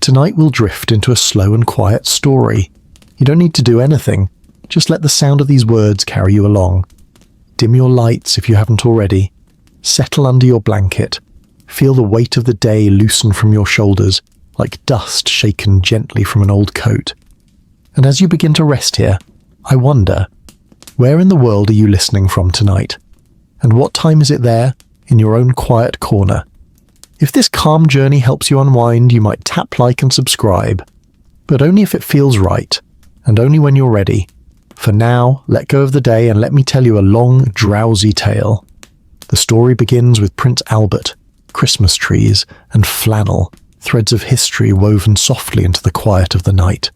Tonight we'll drift into a slow and quiet story. You don't need to do anything, just let the sound of these words carry you along. Dim your lights if you haven't already. Settle under your blanket. Feel the weight of the day loosen from your shoulders, like dust shaken gently from an old coat. And as you begin to rest here, I wonder, where in the world are you listening from tonight? And what time is it there, in your own quiet corner? If this calm journey helps you unwind, you might tap like and subscribe. But only if it feels right, and only when you're ready. For now, let go of the day and let me tell you a long, drowsy tale. The story begins with Prince Albert, Christmas trees, and flannel, threads of history woven softly into the quiet of the night.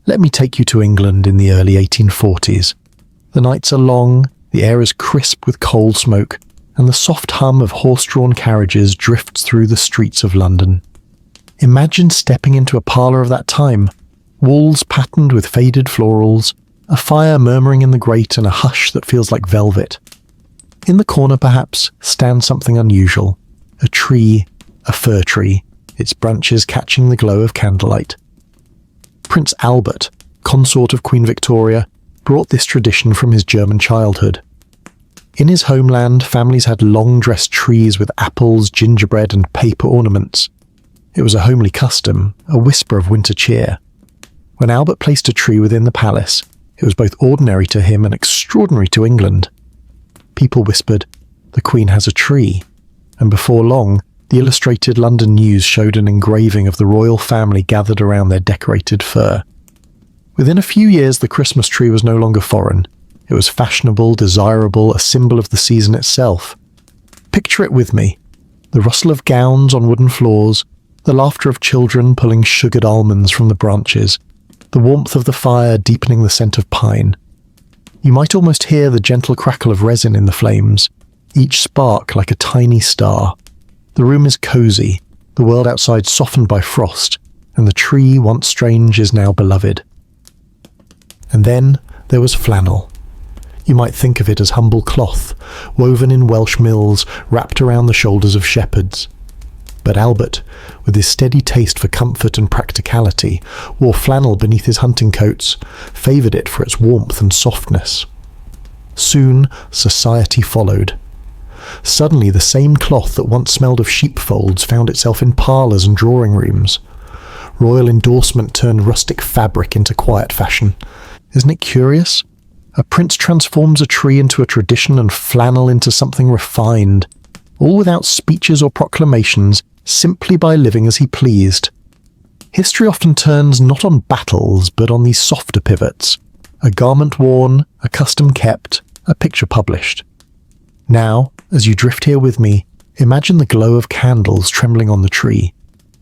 Let me take you to England in the early 1840s. The nights are long, the air is crisp with coal smoke, and the soft hum of horse-drawn carriages drifts through the streets of London. Imagine stepping into a parlour of that time, walls patterned with faded florals, a fire murmuring in the grate and a hush that feels like velvet. In the corner, perhaps, stands something unusual, a tree, a fir tree, its branches catching the glow of candlelight. Prince Albert, consort of Queen Victoria, brought this tradition from his German childhood. In his homeland, families had long-dressed trees with apples, gingerbread, and paper ornaments. It was a homely custom, a whisper of winter cheer. When Albert placed a tree within the palace, it was both ordinary to him and extraordinary to England. People whispered, "The Queen has a tree," and before long, the Illustrated London News showed an engraving of the royal family gathered around their decorated fir. Within a few years, the Christmas tree was no longer foreign. It was fashionable, desirable, a symbol of the season itself. Picture it with me. The rustle of gowns on wooden floors, the laughter of children pulling sugared almonds from the branches, the warmth of the fire deepening the scent of pine. You might almost hear the gentle crackle of resin in the flames, each spark like a tiny star. The room is cozy, the world outside softened by frost, and the tree, once strange, is now beloved. And then there was flannel. You might think of it as humble cloth, woven in Welsh mills, wrapped around the shoulders of shepherds. But Albert, with his steady taste for comfort and practicality, wore flannel beneath his hunting coats, favoured it for its warmth and softness. Soon, society followed. Suddenly, the same cloth that once smelled of sheepfolds found itself in parlours and drawing rooms. Royal endorsement turned rustic fabric into quiet fashion. Isn't it curious? A prince transforms a tree into a tradition and flannel into something refined, all without speeches or proclamations, simply by living as he pleased. History often turns not on battles, but on these softer pivots. A garment worn, a custom kept, a picture published. Now, as you drift here with me, imagine the glow of candles trembling on the tree.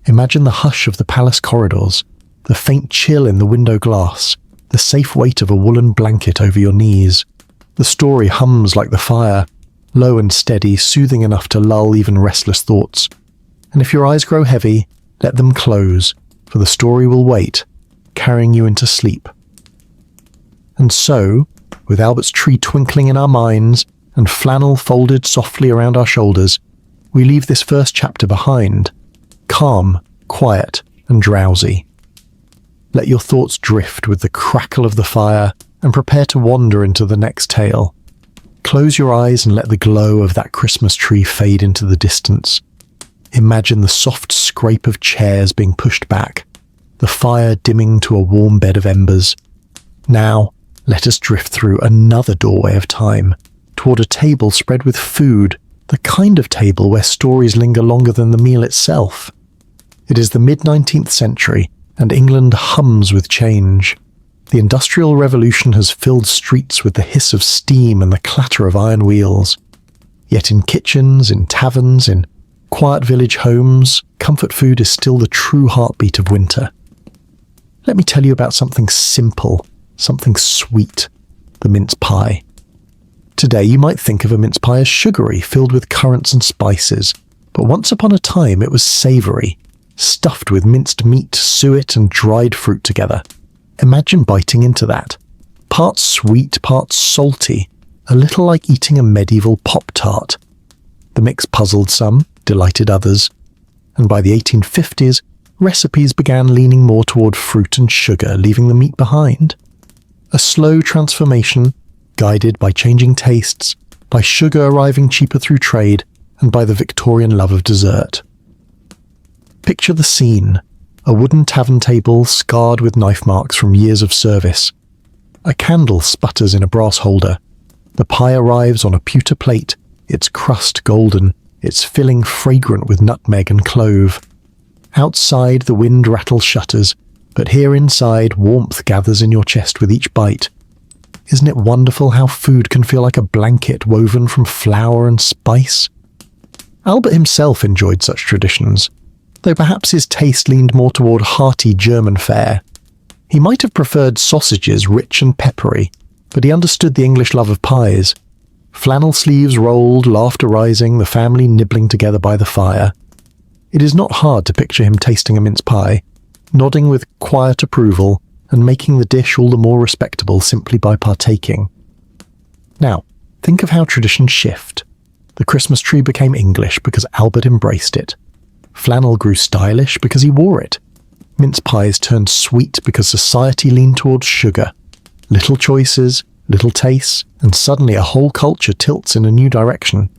Imagine the hush of the palace corridors, the faint chill in the window glass, the safe weight of a woolen blanket over your knees. The story hums like the fire, low and steady, soothing enough to lull even restless thoughts. And if your eyes grow heavy, let them close, for the story will wait, carrying you into sleep. And so, with Albert's tree twinkling in our minds and flannel folded softly around our shoulders, we leave this first chapter behind, calm, quiet, and drowsy. Let your thoughts drift with the crackle of the fire and prepare to wander into the next tale. Close your eyes and let the glow of that Christmas tree fade into the distance. Imagine the soft scrape of chairs being pushed back, the fire dimming to a warm bed of embers. Now, let us drift through another doorway of time, toward a table spread with food, the kind of table where stories linger longer than the meal itself. It is the mid-19th century, and England hums with change. The Industrial Revolution has filled streets with the hiss of steam and the clatter of iron wheels. Yet in kitchens, in taverns, in quiet village homes, comfort food is still the true heartbeat of winter. Let me tell you about something simple, something sweet, the mince pie. Today you might think of a mince pie as sugary, filled with currants and spices, but once upon a time it was savoury, stuffed with minced meat, suet, and dried fruit together. Imagine biting into that. Parts sweet, parts salty, a little like eating a medieval Pop-Tart. The mix puzzled some, delighted others, and by the 1850s, recipes began leaning more toward fruit and sugar, leaving the meat behind. A slow transformation, guided by changing tastes, by sugar arriving cheaper through trade, and by the Victorian love of dessert. Picture the scene: a wooden tavern table scarred with knife marks from years of service. A candle sputters in a brass holder. The pie arrives on a pewter plate, its crust golden, its filling fragrant with nutmeg and clove. Outside, the wind rattles shutters, but here inside, warmth gathers in your chest with each bite. Isn't it wonderful how food can feel like a blanket woven from flour and spice? Albert himself enjoyed such traditions, though perhaps his taste leaned more toward hearty German fare. He might have preferred sausages rich and peppery, but he understood the English love of pies. Flannel sleeves rolled, laughter rising, the family nibbling together by the fire. It is not hard to picture him tasting a mince pie, nodding with quiet approval, and making the dish all the more respectable simply by partaking. Now, think of how traditions shift. The Christmas tree became English because Albert embraced it. Flannel grew stylish because he wore it. Mince pies turned sweet because society leaned towards sugar. Little choices, little tastes, and suddenly a whole culture tilts in a new direction.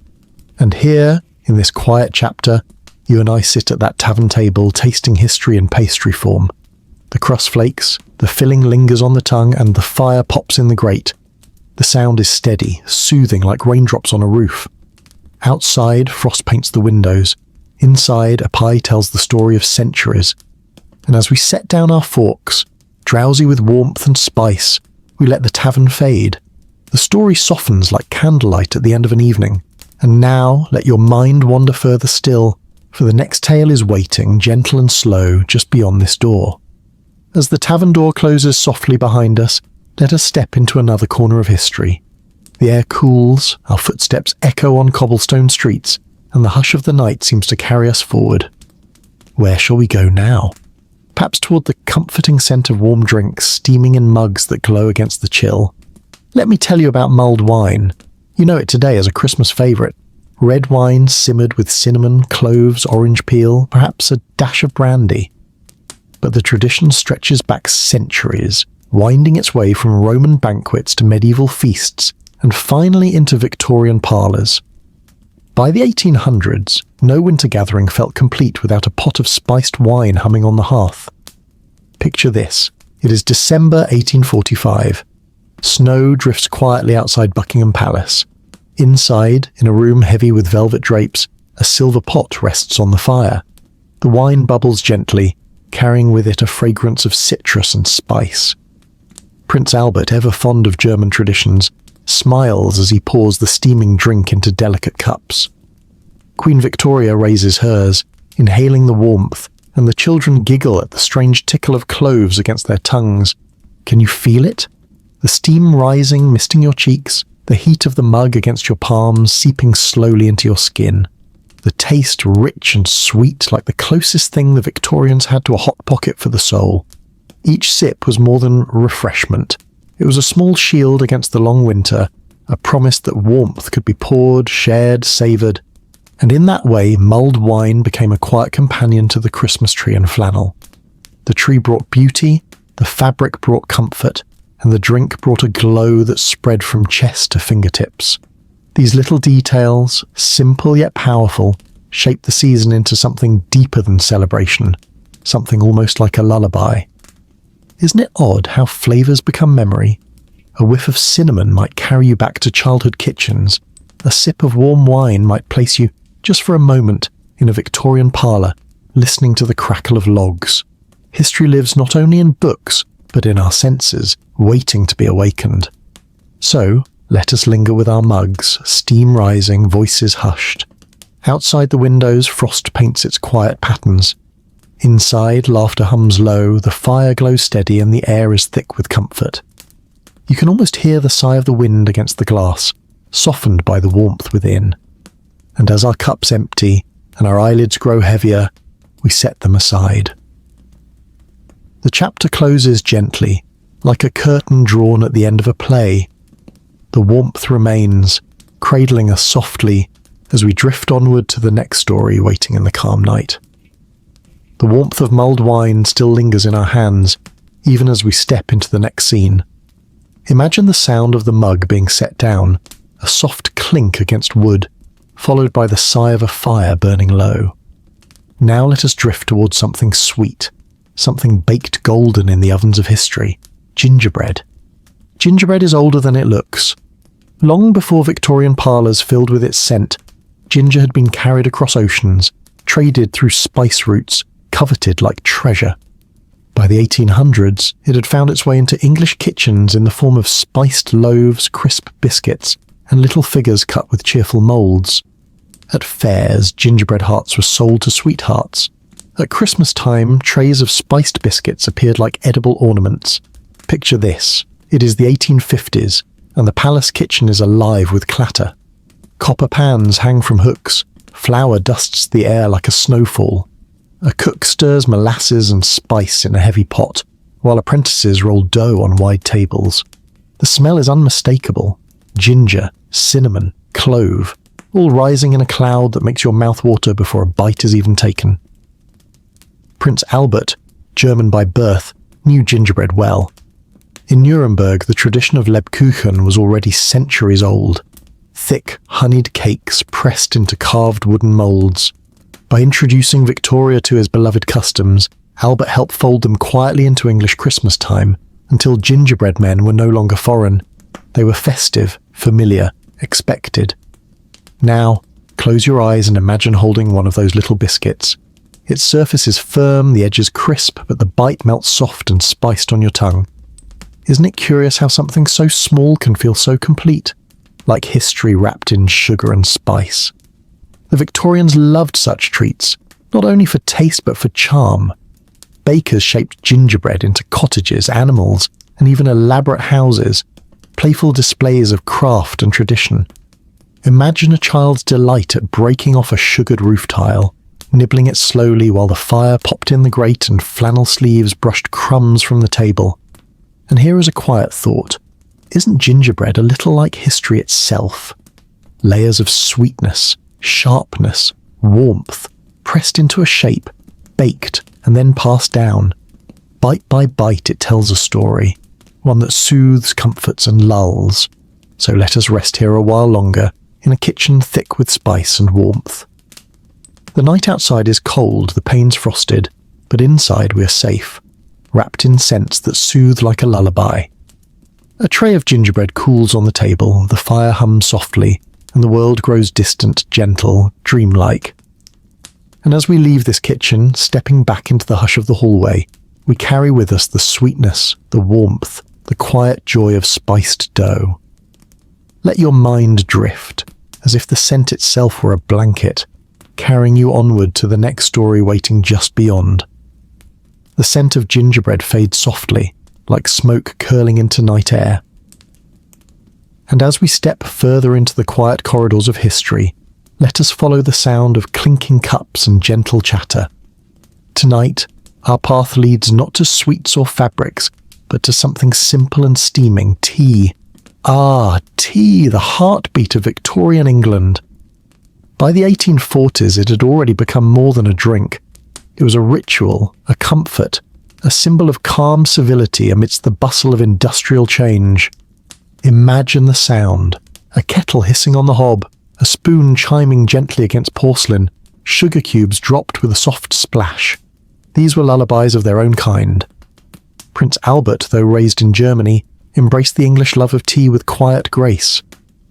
And here, in this quiet chapter, you and I sit at that tavern table tasting history in pastry form. The crust flakes, the filling lingers on the tongue, and the fire pops in the grate. The sound is steady, soothing like raindrops on a roof. Outside, frost paints the windows. Inside, a pie tells the story of centuries. And as we set down our forks, drowsy with warmth and spice, we let the tavern fade. The story softens like candlelight at the end of an evening. And now, let your mind wander further still, for the next tale is waiting, gentle and slow, just beyond this door. As the tavern door closes softly behind us, let us step into another corner of history. The air cools, our footsteps echo on cobblestone streets, and the hush of the night seems to carry us forward. Where shall we go now? Perhaps toward the comforting scent of warm drinks steaming in mugs that glow against the chill. Let me tell you about mulled wine. You know it today as a Christmas favourite. Red wine simmered with cinnamon, cloves, orange peel, perhaps a dash of brandy. But the tradition stretches back centuries, winding its way from Roman banquets to medieval feasts, and finally into Victorian parlours. By the 1800s, no winter gathering felt complete without a pot of spiced wine humming on the hearth. Picture this. It is December 1845. Snow drifts quietly outside Buckingham Palace. Inside, in a room heavy with velvet drapes, a silver pot rests on the fire. The wine bubbles gently, carrying with it a fragrance of citrus and spice. Prince Albert, ever fond of German traditions, smiles as he pours the steaming drink into delicate cups. Queen Victoria raises hers, inhaling the warmth, and the children giggle at the strange tickle of cloves against their tongues. Can you feel it? The steam rising, misting your cheeks, the heat of the mug against your palms seeping slowly into your skin. The taste rich and sweet, like the closest thing the Victorians had to a hot pocket for the soul. Each sip was more than refreshment. It was a small shield against the long winter, a promise that warmth could be poured, shared, savoured. And in that way, mulled wine became a quiet companion to the Christmas tree and flannel. The tree brought beauty, the fabric brought comfort, and the drink brought a glow that spread from chest to fingertips. These little details, simple yet powerful, shaped the season into something deeper than celebration, something almost like a lullaby. Isn't it odd how flavours become memory? A whiff of cinnamon might carry you back to childhood kitchens. A sip of warm wine might place you, just for a moment, in a Victorian parlour, listening to the crackle of logs. History lives not only in books, but in our senses, waiting to be awakened. So, let us linger with our mugs, steam rising, voices hushed. Outside the windows, frost paints its quiet patterns. Inside, laughter hums low, the fire glows steady, and the air is thick with comfort. You can almost hear the sigh of the wind against the glass, softened by the warmth within. And as our cups empty, and our eyelids grow heavier, we set them aside. The chapter closes gently, like a curtain drawn at the end of a play. The warmth remains, cradling us softly as we drift onward to the next story waiting in the calm night. The warmth of mulled wine still lingers in our hands, even as we step into the next scene. Imagine the sound of the mug being set down, a soft clink against wood, followed by the sigh of a fire burning low. Now let us drift towards something sweet, something baked golden in the ovens of history: gingerbread. Gingerbread is older than it looks. Long before Victorian parlours filled with its scent, ginger had been carried across oceans, traded through spice routes, coveted like treasure. By the 1800s, it had found its way into English kitchens in the form of spiced loaves, crisp biscuits, and little figures cut with cheerful moulds. At fairs, gingerbread hearts were sold to sweethearts. At Christmas time, trays of spiced biscuits appeared like edible ornaments. Picture this. It is the 1850s, and the palace kitchen is alive with clatter. Copper pans hang from hooks. Flour dusts the air like a snowfall. A cook stirs molasses and spice in a heavy pot, while apprentices roll dough on wide tables. The smell is unmistakable. Ginger, cinnamon, clove, all rising in a cloud that makes your mouth water before a bite is even taken. Prince Albert, German by birth, knew gingerbread well. In Nuremberg, the tradition of Lebkuchen was already centuries old. Thick, honeyed cakes pressed into carved wooden moulds. By introducing Victoria to his beloved customs, Albert helped fold them quietly into English Christmas time, until gingerbread men were no longer foreign. They were festive, familiar, expected. Now, close your eyes and imagine holding one of those little biscuits. Its surface is firm, the edges crisp, but the bite melts soft and spiced on your tongue. Isn't it curious how something so small can feel so complete? Like history wrapped in sugar and spice. The Victorians loved such treats, not only for taste but for charm. Bakers shaped gingerbread into cottages, animals, and even elaborate houses, playful displays of craft and tradition. Imagine a child's delight at breaking off a sugared roof tile, nibbling it slowly while the fire popped in the grate and flannel sleeves brushed crumbs from the table. And here is a quiet thought. Isn't gingerbread a little like history itself? Layers of sweetness, sharpness, warmth, pressed into a shape, baked, and then passed down. Bite by bite it tells a story, one that soothes, comforts, and lulls. So let us rest here a while longer, in a kitchen thick with spice and warmth. The night outside is cold, the panes frosted, but inside we are safe, wrapped in scents that soothe like a lullaby. A tray of gingerbread cools on the table, the fire hums softly, and the world grows distant, gentle, dreamlike. And as we leave this kitchen, stepping back into the hush of the hallway, we carry with us the sweetness, the warmth, the quiet joy of spiced dough. Let your mind drift, as if the scent itself were a blanket, carrying you onward to the next story waiting just beyond. The scent of gingerbread fades softly, like smoke curling into night air. And as we step further into the quiet corridors of history, let us follow the sound of clinking cups and gentle chatter. Tonight, our path leads not to sweets or fabrics, but to something simple and steaming: tea. Ah, tea, the heartbeat of Victorian England. By the 1840s, it had already become more than a drink. It was a ritual, a comfort, a symbol of calm civility amidst the bustle of industrial change. Imagine the sound: a kettle hissing on the hob, a spoon chiming gently against porcelain, sugar cubes dropped with a soft splash. These were lullabies of their own kind. Prince Albert, though raised in Germany, embraced the English love of tea with quiet grace.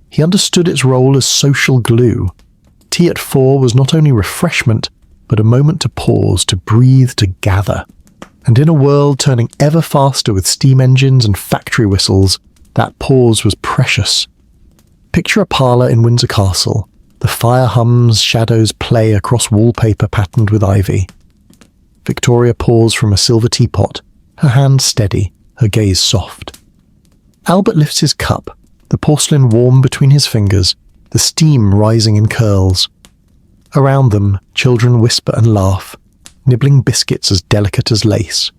He understood its role as social glue. Tea at 4 was not only refreshment, but a moment to pause, to breathe, to gather. And in a world turning ever faster with steam engines and factory whistles, that pause was precious. Picture a parlour in Windsor Castle. The fire hums, shadows play across wallpaper patterned with ivy. Victoria pours from a silver teapot, her hand steady, her gaze soft. Albert lifts his cup, the porcelain warm between his fingers, the steam rising in curls. Around them, children whisper and laugh, nibbling biscuits as delicate as lace.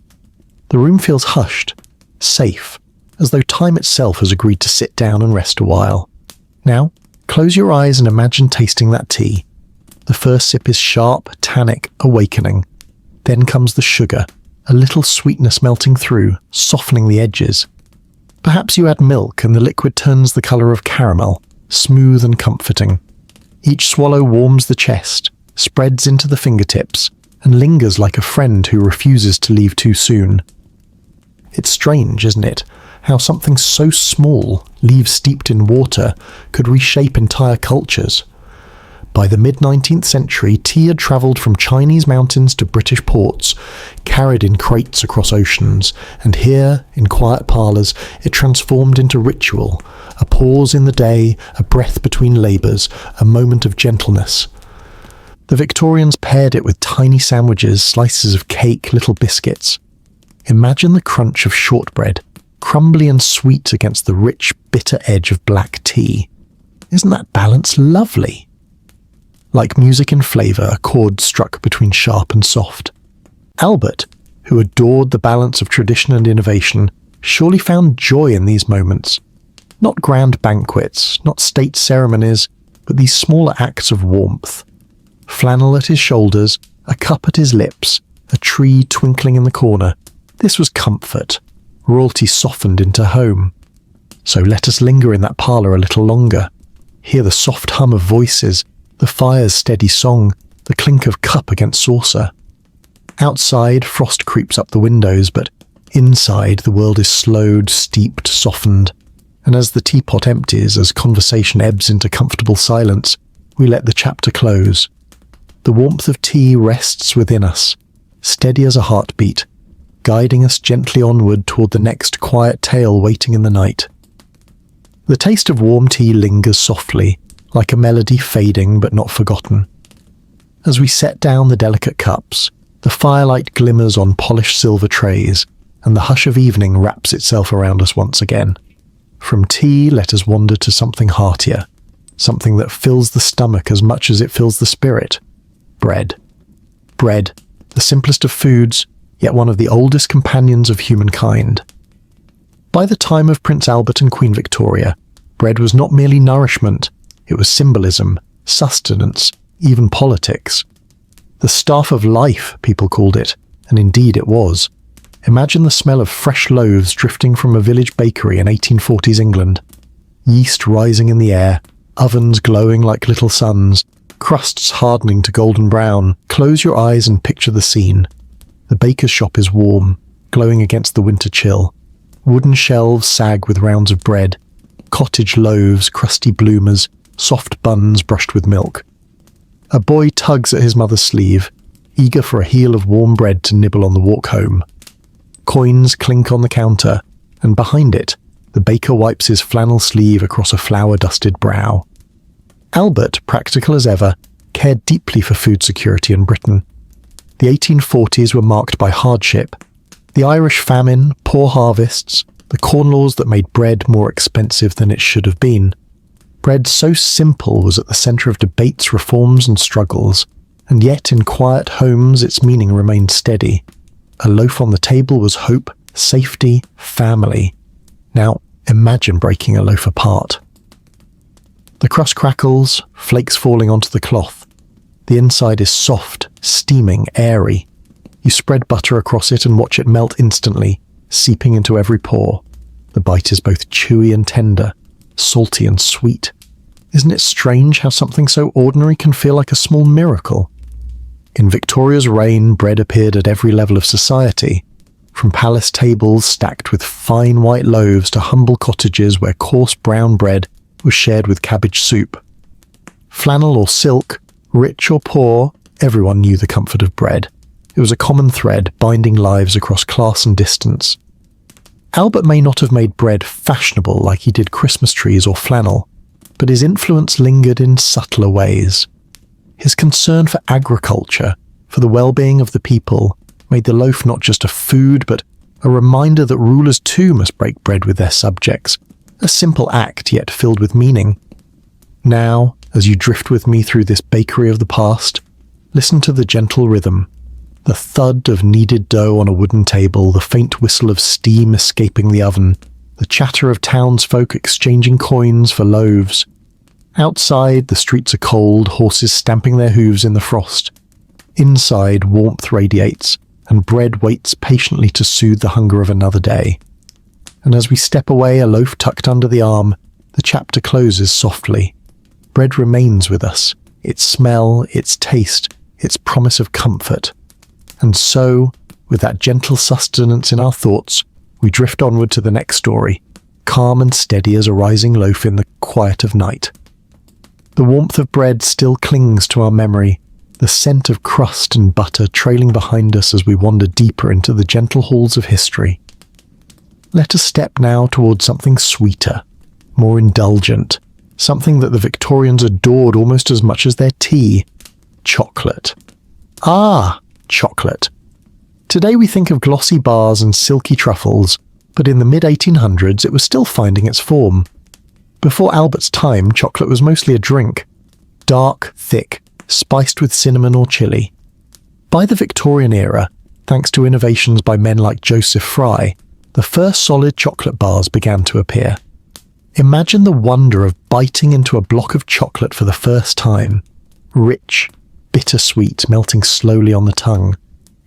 The room feels hushed, safe, as though time itself has agreed to sit down and rest a while. Now, close your eyes and imagine tasting that tea. The first sip is sharp, tannic, awakening. Then comes the sugar, a little sweetness melting through, softening the edges. Perhaps you add milk and the liquid turns the colour of caramel, smooth and comforting. Each swallow warms the chest, spreads into the fingertips, and lingers like a friend who refuses to leave too soon. It's strange, isn't it, how something so small, leaves steeped in water, could reshape entire cultures. By the mid-19th century, tea had travelled from Chinese mountains to British ports, carried in crates across oceans, and here, in quiet parlours, it transformed into ritual, a pause in the day, a breath between labours, a moment of gentleness. The Victorians paired it with tiny sandwiches, slices of cake, little biscuits. Imagine the crunch of shortbread, crumbly and sweet against the rich, bitter edge of black tea. Isn't that balance lovely? Like music in flavour, a chord struck between sharp and soft. Albert, who adored the balance of tradition and innovation, surely found joy in these moments. Not grand banquets, not state ceremonies, but these smaller acts of warmth. Flannel at his shoulders, a cup at his lips, a tree twinkling in the corner. This was comfort, royalty softened into home. So let us linger in that parlour a little longer. Hear the soft hum of voices, the fire's steady song, the clink of cup against saucer. Outside, frost creeps up the windows, but inside the world is slowed, steeped, softened. And as the teapot empties, as conversation ebbs into comfortable silence, we let the chapter close. The warmth of tea rests within us, steady as a heartbeat, guiding us gently onward toward the next quiet tale waiting in the night. The taste of warm tea lingers softly, like a melody fading but not forgotten. As we set down the delicate cups, the firelight glimmers on polished silver trays, and the hush of evening wraps itself around us once again. From tea, let us wander to something heartier, something that fills the stomach as much as it fills the spirit. Bread. Bread, the simplest of foods, yet one of the oldest companions of humankind. By the time of Prince Albert and Queen Victoria, bread was not merely nourishment, it was symbolism, sustenance, even politics. The staff of life, people called it, and indeed it was. Imagine the smell of fresh loaves drifting from a village bakery in 1840s England. Yeast rising in the air, ovens glowing like little suns, crusts hardening to golden brown. Close your eyes and picture the scene. The baker's shop is warm, glowing against the winter chill. Wooden shelves sag with rounds of bread. Cottage loaves, crusty bloomers, soft buns brushed with milk. A boy tugs at his mother's sleeve, eager for a heel of warm bread to nibble on the walk home. Coins clink on the counter, and behind it, the baker wipes his flannel sleeve across a flour-dusted brow. Albert, practical as ever, cared deeply for food security in Britain. The 1840s were marked by hardship. The Irish famine, poor harvests, the corn laws that made bread more expensive than it should have been. Bread so simple was at the centre of debates, reforms and struggles, and yet in quiet homes its meaning remained steady. A loaf on the table was hope, safety, family. Now imagine breaking a loaf apart. The crust crackles, flakes falling onto the cloth. The inside is soft, steaming, airy. You spread butter across it and watch it melt instantly, seeping into every pore. The bite is both chewy and tender, salty and sweet. Isn't it strange how something so ordinary can feel like a small miracle? In Victoria's reign, bread appeared at every level of society, from palace tables stacked with fine white loaves to humble cottages where coarse brown bread was shared with cabbage soup. Flannel or silk, rich or poor, everyone knew the comfort of bread. It was a common thread binding lives across class and distance. Albert may not have made bread fashionable like he did Christmas trees or flannel, but his influence lingered in subtler ways. His concern for agriculture, for the well-being of the people, made the loaf not just a food, but a reminder that rulers too must break bread with their subjects, a simple act yet filled with meaning. Now, as you drift with me through this bakery of the past, listen to the gentle rhythm, the thud of kneaded dough on a wooden table, the faint whistle of steam escaping the oven, the chatter of townsfolk exchanging coins for loaves. Outside, the streets are cold, horses stamping their hooves in the frost. Inside, warmth radiates, and bread waits patiently to soothe the hunger of another day. And as we step away, a loaf tucked under the arm, the chapter closes softly. Bread remains with us, its smell, its taste, its promise of comfort. And so, with that gentle sustenance in our thoughts, we drift onward to the next story, calm and steady as a rising loaf in the quiet of night. The warmth of bread still clings to our memory, the scent of crust and butter trailing behind us as we wander deeper into the gentle halls of history. Let us step now towards something sweeter, more indulgent, something that the Victorians adored almost as much as their tea: chocolate. Ah, chocolate. Today we think of glossy bars and silky truffles, but in the mid-1800s it was still finding its form. Before Albert's time, chocolate was mostly a drink. Dark, thick, spiced with cinnamon or chili. By the Victorian era, thanks to innovations by men like Joseph Fry, the first solid chocolate bars began to appear. Imagine the wonder of biting into a block of chocolate for the first time. Rich, bittersweet, melting slowly on the tongue.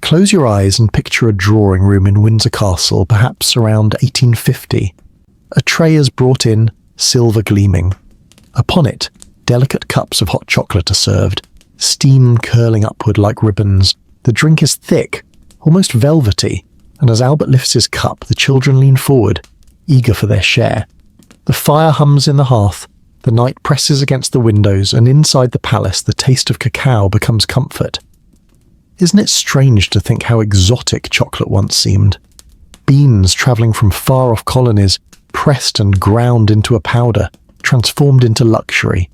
Close your eyes and picture a drawing room in Windsor Castle, perhaps around 1850. A tray is brought in, silver gleaming. Upon it, delicate cups of hot chocolate are served, steam curling upward like ribbons. The drink is thick, almost velvety, and as Albert lifts his cup, the children lean forward, eager for their share. The fire hums in the hearth, the night presses against the windows, and inside the palace the taste of cacao becomes comfort. Isn't it strange to think how exotic chocolate once seemed? Beans travelling from far-off colonies, pressed and ground into a powder, transformed into luxury.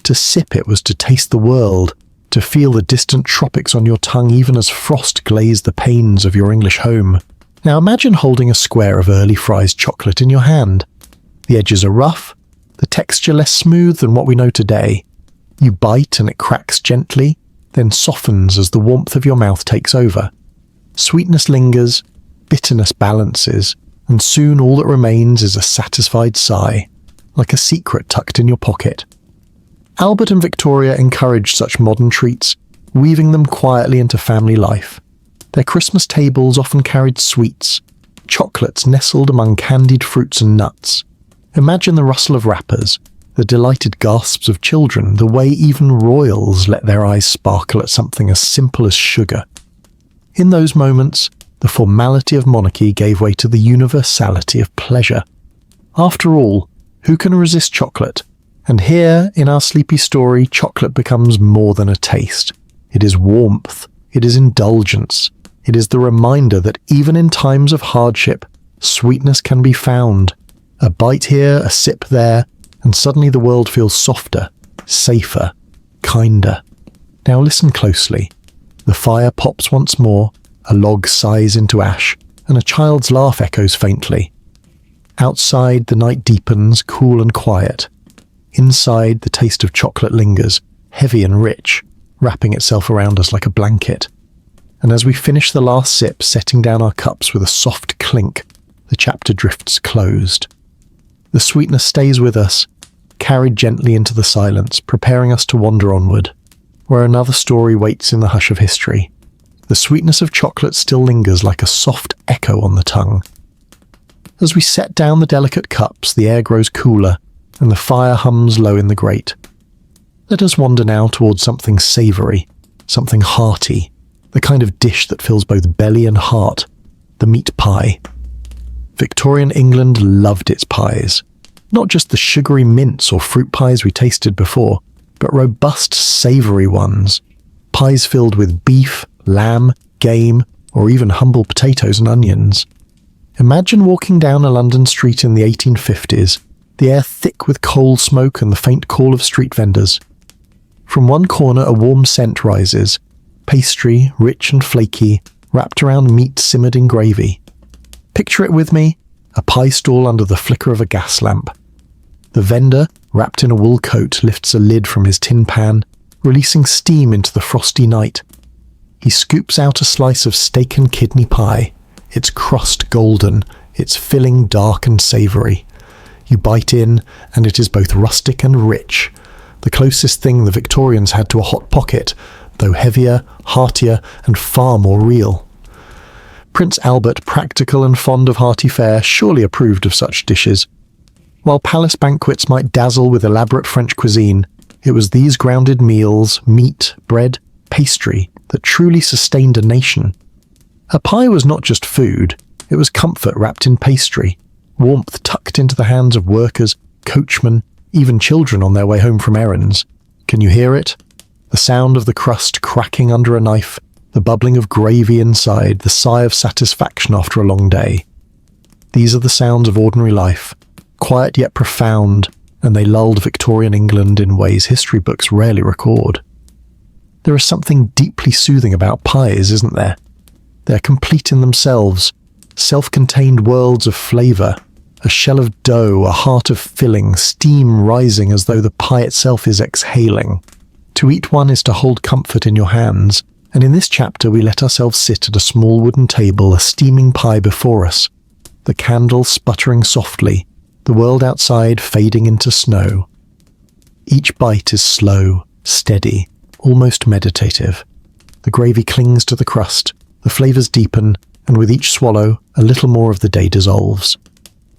To sip it was to taste the world, to feel the distant tropics on your tongue even as frost glazed the panes of your English home. Now imagine holding a square of early Fry's chocolate in your hand. The edges are rough, the texture less smooth than what we know today. You bite and it cracks gently, then softens as the warmth of your mouth takes over. Sweetness lingers, bitterness balances, and soon all that remains is a satisfied sigh, like a secret tucked in your pocket. Albert and Victoria encouraged such modern treats, weaving them quietly into family life. Their Christmas tables often carried sweets, chocolates nestled among candied fruits and nuts. Imagine the rustle of wrappers, the delighted gasps of children, the way even royals let their eyes sparkle at something as simple as sugar. In those moments, the formality of monarchy gave way to the universality of pleasure. After all, who can resist chocolate? And here, in our sleepy story, chocolate becomes more than a taste. It is warmth, it is indulgence, it is the reminder that even in times of hardship, sweetness can be found. A bite here, a sip there, and suddenly the world feels softer, safer, kinder. Now listen closely. The fire pops once more, a log sighs into ash, and a child's laugh echoes faintly. Outside, the night deepens, cool and quiet. Inside, the taste of chocolate lingers, heavy and rich, wrapping itself around us like a blanket. And as we finish the last sip, setting down our cups with a soft clink, the chapter drifts closed. The sweetness stays with us, carried gently into the silence, preparing us to wander onward, where another story waits in the hush of history. The sweetness of chocolate still lingers like a soft echo on the tongue. As we set down the delicate cups, the air grows cooler, and the fire hums low in the grate. Let us wander now towards something savoury, something hearty, the kind of dish that fills both belly and heart, the meat pie. Victorian England loved its pies. Not just the sugary mince or fruit pies we tasted before, but robust, savoury ones. Pies filled with beef, lamb, game, or even humble potatoes and onions. Imagine walking down a London street in the 1850s, the air thick with coal smoke and the faint call of street vendors. From one corner a warm scent rises, pastry, rich and flaky, wrapped around meat simmered in gravy. Picture it with me, a pie stall under the flicker of a gas lamp. The vendor, wrapped in a wool coat, lifts a lid from his tin pan, releasing steam into the frosty night. He scoops out a slice of steak and kidney pie, its crust golden, its filling dark and savoury. You bite in, and it is both rustic and rich, the closest thing the Victorians had to a hot pocket, though heavier, heartier, and far more real. Prince Albert, practical and fond of hearty fare, surely approved of such dishes. While palace banquets might dazzle with elaborate French cuisine, it was these grounded meals, meat, bread, pastry, that truly sustained a nation. A pie was not just food, it was comfort wrapped in pastry, warmth tucked into the hands of workers, coachmen, even children on their way home from errands. Can you hear it? The sound of the crust cracking under a knife, the bubbling of gravy inside, the sigh of satisfaction after a long day. These are the sounds of ordinary life, quiet yet profound, and they lulled Victorian England in ways history books rarely record. There is something deeply soothing about pies, isn't there? They're complete in themselves, self-contained worlds of flavour, a shell of dough, a heart of filling, steam rising as though the pie itself is exhaling. To eat one is to hold comfort in your hands, and in this chapter we let ourselves sit at a small wooden table, a steaming pie before us, the candle sputtering softly, the world outside fading into snow. Each bite is slow, steady, almost meditative. The gravy clings to the crust, the flavours deepen, and with each swallow, a little more of the day dissolves.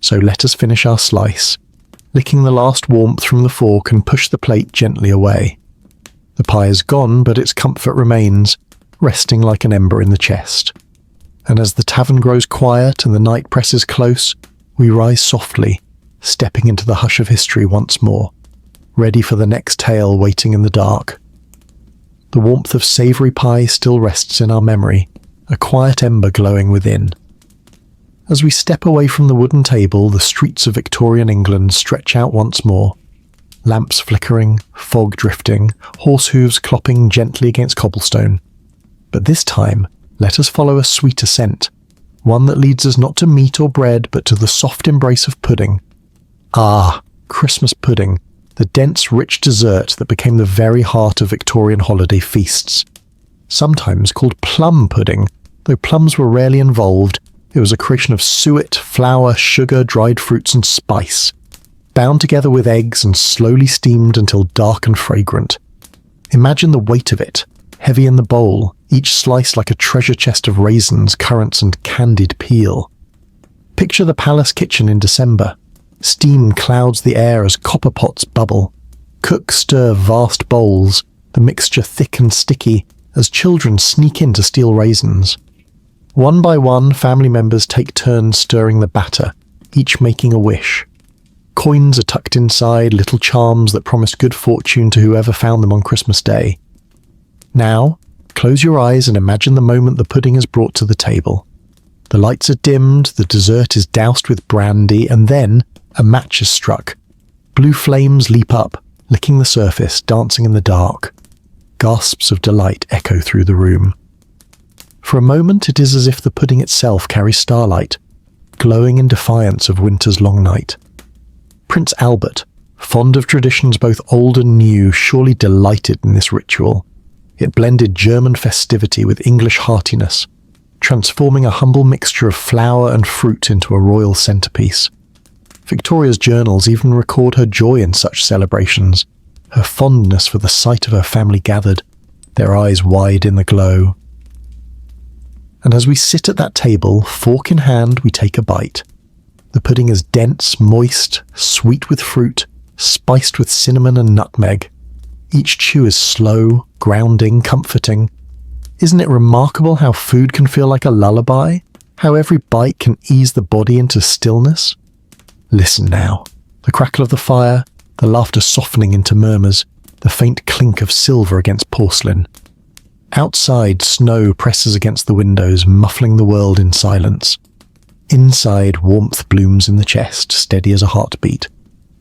So let us finish our slice, licking the last warmth from the fork and push the plate gently away. The pie is gone, but its comfort remains, resting like an ember in the chest. And as the tavern grows quiet and the night presses close, we rise softly, stepping into the hush of history once more, ready for the next tale waiting in the dark. The warmth of savoury pie still rests in our memory, a quiet ember glowing within. As we step away from the wooden table, the streets of Victorian England stretch out once more. Lamps flickering, fog drifting, horse hooves clopping gently against cobblestone. But this time, let us follow a sweeter scent, one that leads us not to meat or bread, but to the soft embrace of pudding. Ah, Christmas pudding, the dense, rich dessert that became the very heart of Victorian holiday feasts. Sometimes called plum pudding, though plums were rarely involved, it was a creation of suet, flour, sugar, dried fruits and spice, bound together with eggs and slowly steamed until dark and fragrant. Imagine the weight of it, heavy in the bowl, each slice like a treasure chest of raisins, currants and candied peel. Picture the palace kitchen in December. Steam clouds the air as copper pots bubble. Cooks stir vast bowls, the mixture thick and sticky, as children sneak in to steal raisins. One by one, family members take turns stirring the batter, each making a wish. Coins are tucked inside, little charms that promise good fortune to whoever found them on Christmas Day. Now, close your eyes and imagine the moment the pudding is brought to the table. The lights are dimmed, the dessert is doused with brandy, and then a match is struck. Blue flames leap up, licking the surface, dancing in the dark. Gasps of delight echo through the room. For a moment it is as if the pudding itself carries starlight, glowing in defiance of winter's long night. Prince Albert, fond of traditions both old and new, surely delighted in this ritual. It blended German festivity with English heartiness, transforming a humble mixture of flour and fruit into a royal centerpiece. Victoria's journals even record her joy in such celebrations, her fondness for the sight of her family gathered, their eyes wide in the glow. And as we sit at that table, fork in hand, we take a bite. The pudding is dense, moist, sweet with fruit, spiced with cinnamon and nutmeg. Each chew is slow, grounding, comforting. Isn't it remarkable how food can feel like a lullaby? How every bite can ease the body into stillness? Listen now. The crackle of the fire, the laughter softening into murmurs, the faint clink of silver against porcelain. Outside, snow presses against the windows, muffling the world in silence. Inside, warmth blooms in the chest, steady as a heartbeat.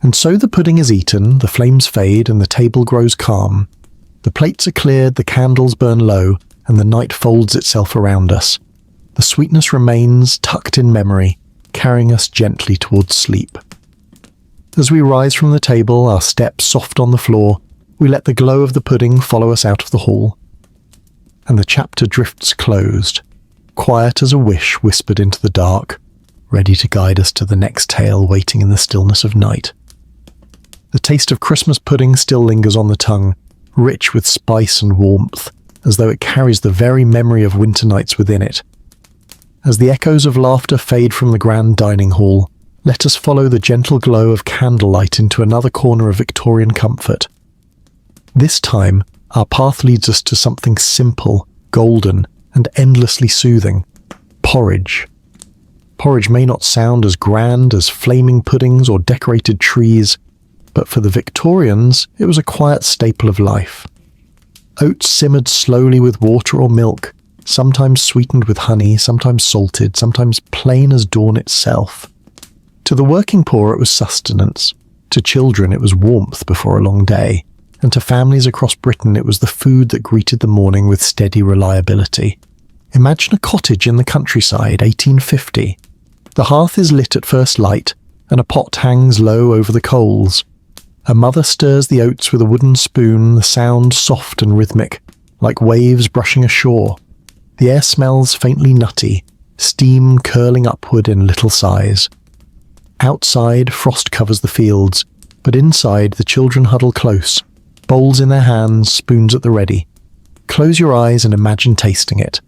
And so the pudding is eaten, the flames fade, and the table grows calm. The plates are cleared, the candles burn low, and the night folds itself around us. The sweetness remains, tucked in memory, carrying us gently towards sleep. As we rise from the table, our steps soft on the floor, we let the glow of the pudding follow us out of the hall. And the chapter drifts closed, quiet as a wish whispered into the dark, ready to guide us to the next tale waiting in the stillness of night. The taste of Christmas pudding still lingers on the tongue, rich with spice and warmth, as though it carries the very memory of winter nights within it. As the echoes of laughter fade from the grand dining hall, let us follow the gentle glow of candlelight into another corner of Victorian comfort. This time, our path leads us to something simple, golden, and endlessly soothing: porridge. Porridge may not sound as grand as flaming puddings or decorated trees, but for the Victorians, it was a quiet staple of life. Oats simmered slowly with water or milk, sometimes sweetened with honey, sometimes salted, sometimes plain as dawn itself. To the working poor it was sustenance, to children it was warmth before a long day, and to families across Britain it was the food that greeted the morning with steady reliability. Imagine a cottage in the countryside, 1850. The hearth is lit at first light, and a pot hangs low over the coals. A mother stirs the oats with a wooden spoon, the sound soft and rhythmic, like waves brushing ashore. The air smells faintly nutty, steam curling upward in little sighs. Outside, frost covers the fields, but inside the children huddle close, bowls in their hands, spoons at the ready. Close your eyes and imagine tasting it.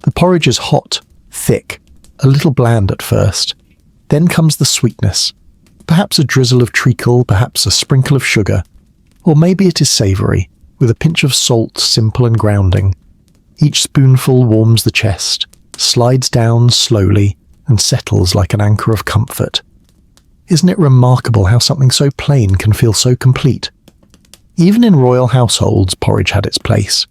The porridge is hot, thick, a little bland at first. Then comes the sweetness. Perhaps a drizzle of treacle, perhaps a sprinkle of sugar. Or maybe it is savoury, with a pinch of salt, simple and grounding. Each spoonful warms the chest, slides down slowly, and settles like an anchor of comfort. Isn't it remarkable how something so plain can feel so complete? Even in royal households, porridge had its place.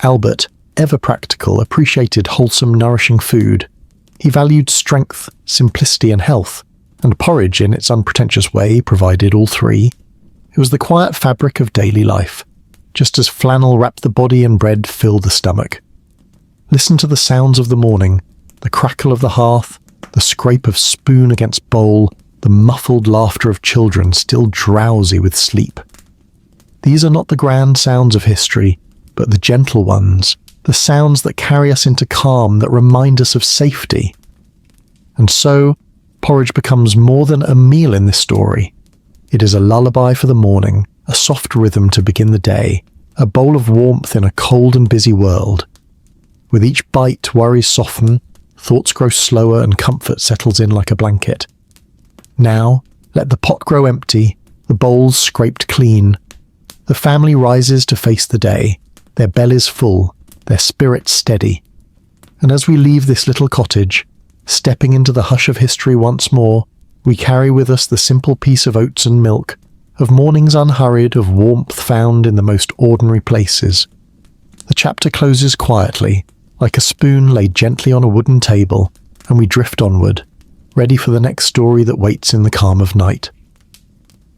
Albert, ever practical, appreciated wholesome, nourishing food. He valued strength, simplicity and health, and porridge, in its unpretentious way, provided all three. It was the quiet fabric of daily life, just as flannel wrapped the body and bread filled the stomach. Listen to the sounds of the morning, the crackle of the hearth, the scrape of spoon against bowl, the muffled laughter of children still drowsy with sleep. These are not the grand sounds of history, but the gentle ones, the sounds that carry us into calm, that remind us of safety. And so, porridge becomes more than a meal in this story. It is a lullaby for the morning, a soft rhythm to begin the day, a bowl of warmth in a cold and busy world. With each bite, worries soften, thoughts grow slower, and comfort settles in like a blanket. Now, let the pot grow empty, the bowls scraped clean. The family rises to face the day, their bellies full, their spirits steady. And as we leave this little cottage, stepping into the hush of history once more, we carry with us the simple piece of oats and milk, of mornings unhurried, of warmth found in the most ordinary places. The chapter closes quietly, like a spoon laid gently on a wooden table, and we drift onward, ready for the next story that waits in the calm of night.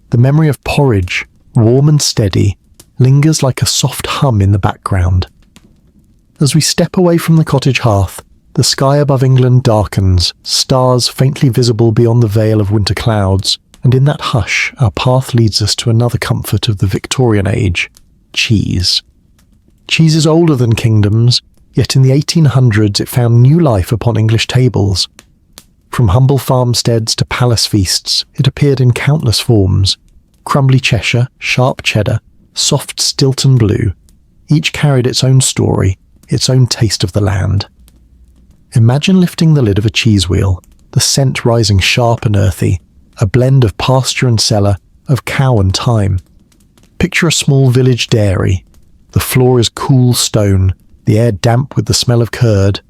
The memory of porridge, warm and steady, lingers like a soft hum in the background. As we step away from the cottage hearth, the sky above England darkens, stars faintly visible beyond the veil of winter clouds, and in that hush our path leads us to another comfort of the Victorian age: cheese. Cheese is older than kingdoms, yet in the 1800s it found new life upon English tables. From humble farmsteads to palace feasts, it appeared in countless forms: crumbly Cheshire, sharp cheddar, soft Stilton blue. Each carried its own story, its own taste of the land. Imagine lifting the lid of a cheese wheel, the scent rising sharp and earthy, a blend of pasture and cellar, of cow and thyme. Picture a small village dairy. The floor is cool stone, the air damp with the smell of curd.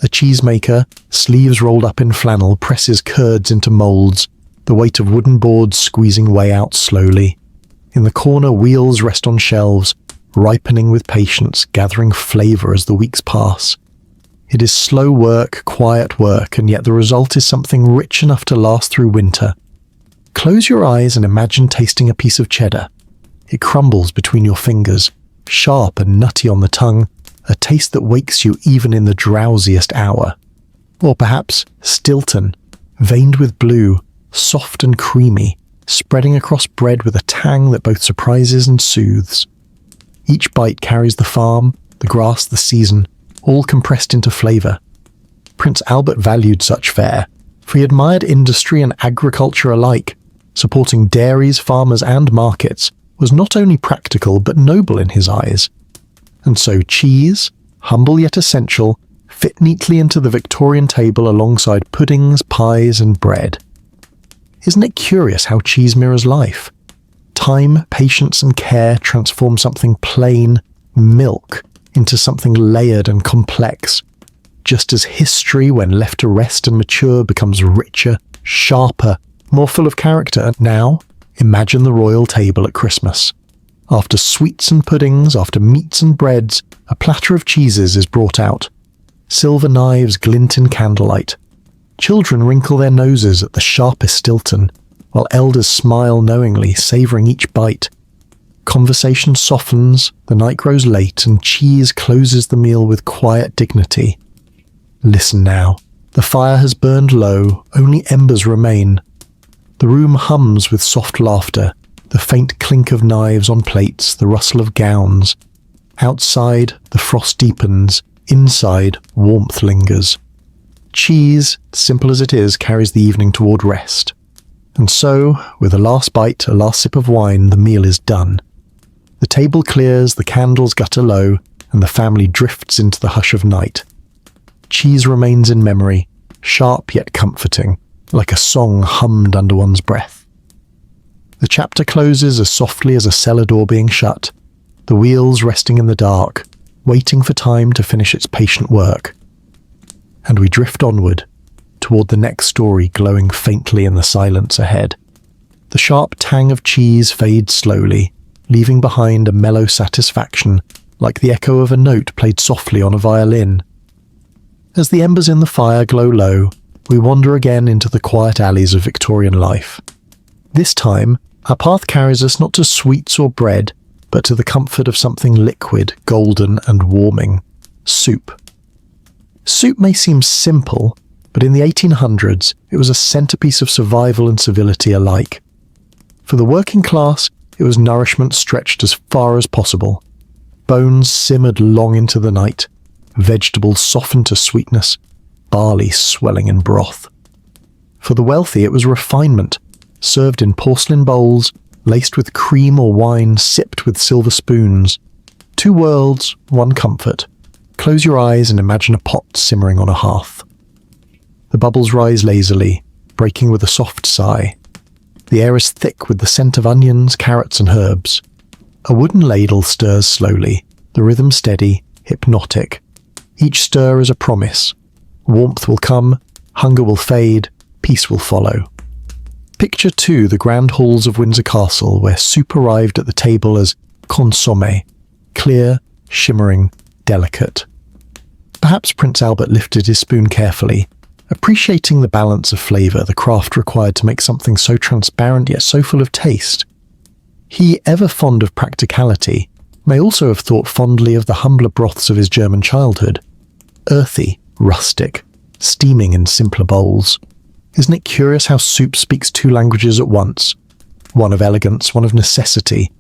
A cheesemaker, sleeves rolled up in flannel, presses curds into moulds, the weight of wooden boards squeezing way out slowly. In the corner, wheels rest on shelves, ripening with patience, gathering flavour as the weeks pass. It is slow work, quiet work, and yet the result is something rich enough to last through winter. Close your eyes and imagine tasting a piece of cheddar. It crumbles between your fingers, sharp and nutty on the tongue, a taste that wakes you even in the drowsiest hour. Or perhaps Stilton, veined with blue, soft and creamy, spreading across bread with a tang that both surprises and soothes. Each bite carries the farm, the grass, the season, all compressed into flavour. Prince Albert valued such fare, for he admired industry and agriculture alike. Supporting dairies, farmers and markets was not only practical but noble in his eyes. And so cheese, humble yet essential, fit neatly into the Victorian table alongside puddings, pies, and bread. Isn't it curious how cheese mirrors life? Time, patience, and care transform something plain, milk, into something layered and complex, just as history, when left to rest and mature, becomes richer, sharper, more full of character. Now, imagine the royal table at Christmas. After sweets and puddings, after meats and breads, a platter of cheeses is brought out. Silver knives glint in candlelight. Children wrinkle their noses at the sharpest Stilton, while elders smile knowingly, savouring each bite. Conversation softens, the night grows late, and cheese closes the meal with quiet dignity. Listen now. The fire has burned low, only embers remain. The room hums with soft laughter, the faint clink of knives on plates, the rustle of gowns. Outside, the frost deepens. Inside, warmth lingers. Cheese, simple as it is, carries the evening toward rest. And so, with a last bite, a last sip of wine, the meal is done. The table clears, the candles gutter low, and the family drifts into the hush of night. Cheese remains in memory, sharp yet comforting, like a song hummed under one's breath. The chapter closes as softly as a cellar door being shut, the wheels resting in the dark, waiting for time to finish its patient work. And we drift onward, toward the next story glowing faintly in the silence ahead. The sharp tang of cheese fades slowly, leaving behind a mellow satisfaction, like the echo of a note played softly on a violin. As the embers in the fire glow low, we wander again into the quiet alleys of Victorian life. This time, our path carries us not to sweets or bread, but to the comfort of something liquid, golden, and warming: soup. Soup may seem simple, but in the 1800s, it was a centerpiece of survival and civility alike. For the working class, it was nourishment stretched as far as possible. Bones simmered long into the night, vegetables softened to sweetness, barley swelling in broth. For the wealthy, it was refinement, served in porcelain bowls, laced with cream or wine, sipped with silver spoons. Two worlds, one comfort. Close your eyes and imagine a pot simmering on a hearth. The bubbles rise lazily, breaking with a soft sigh. The air is thick with the scent of onions, carrots, and herbs. A wooden ladle stirs slowly, the rhythm steady, hypnotic. Each stir is a promise. Warmth will come, hunger will fade, peace will follow. Picture too the grand halls of Windsor Castle, where soup arrived at the table as consommé, clear, shimmering, delicate. Perhaps Prince Albert lifted his spoon carefully, appreciating the balance of flavour, the craft required to make something so transparent yet so full of taste. He, ever fond of practicality, may also have thought fondly of the humbler broths of his German childhood. Earthy, rustic, steaming in simpler bowls. Isn't it curious how soup speaks two languages at once? One of elegance, one of necessity.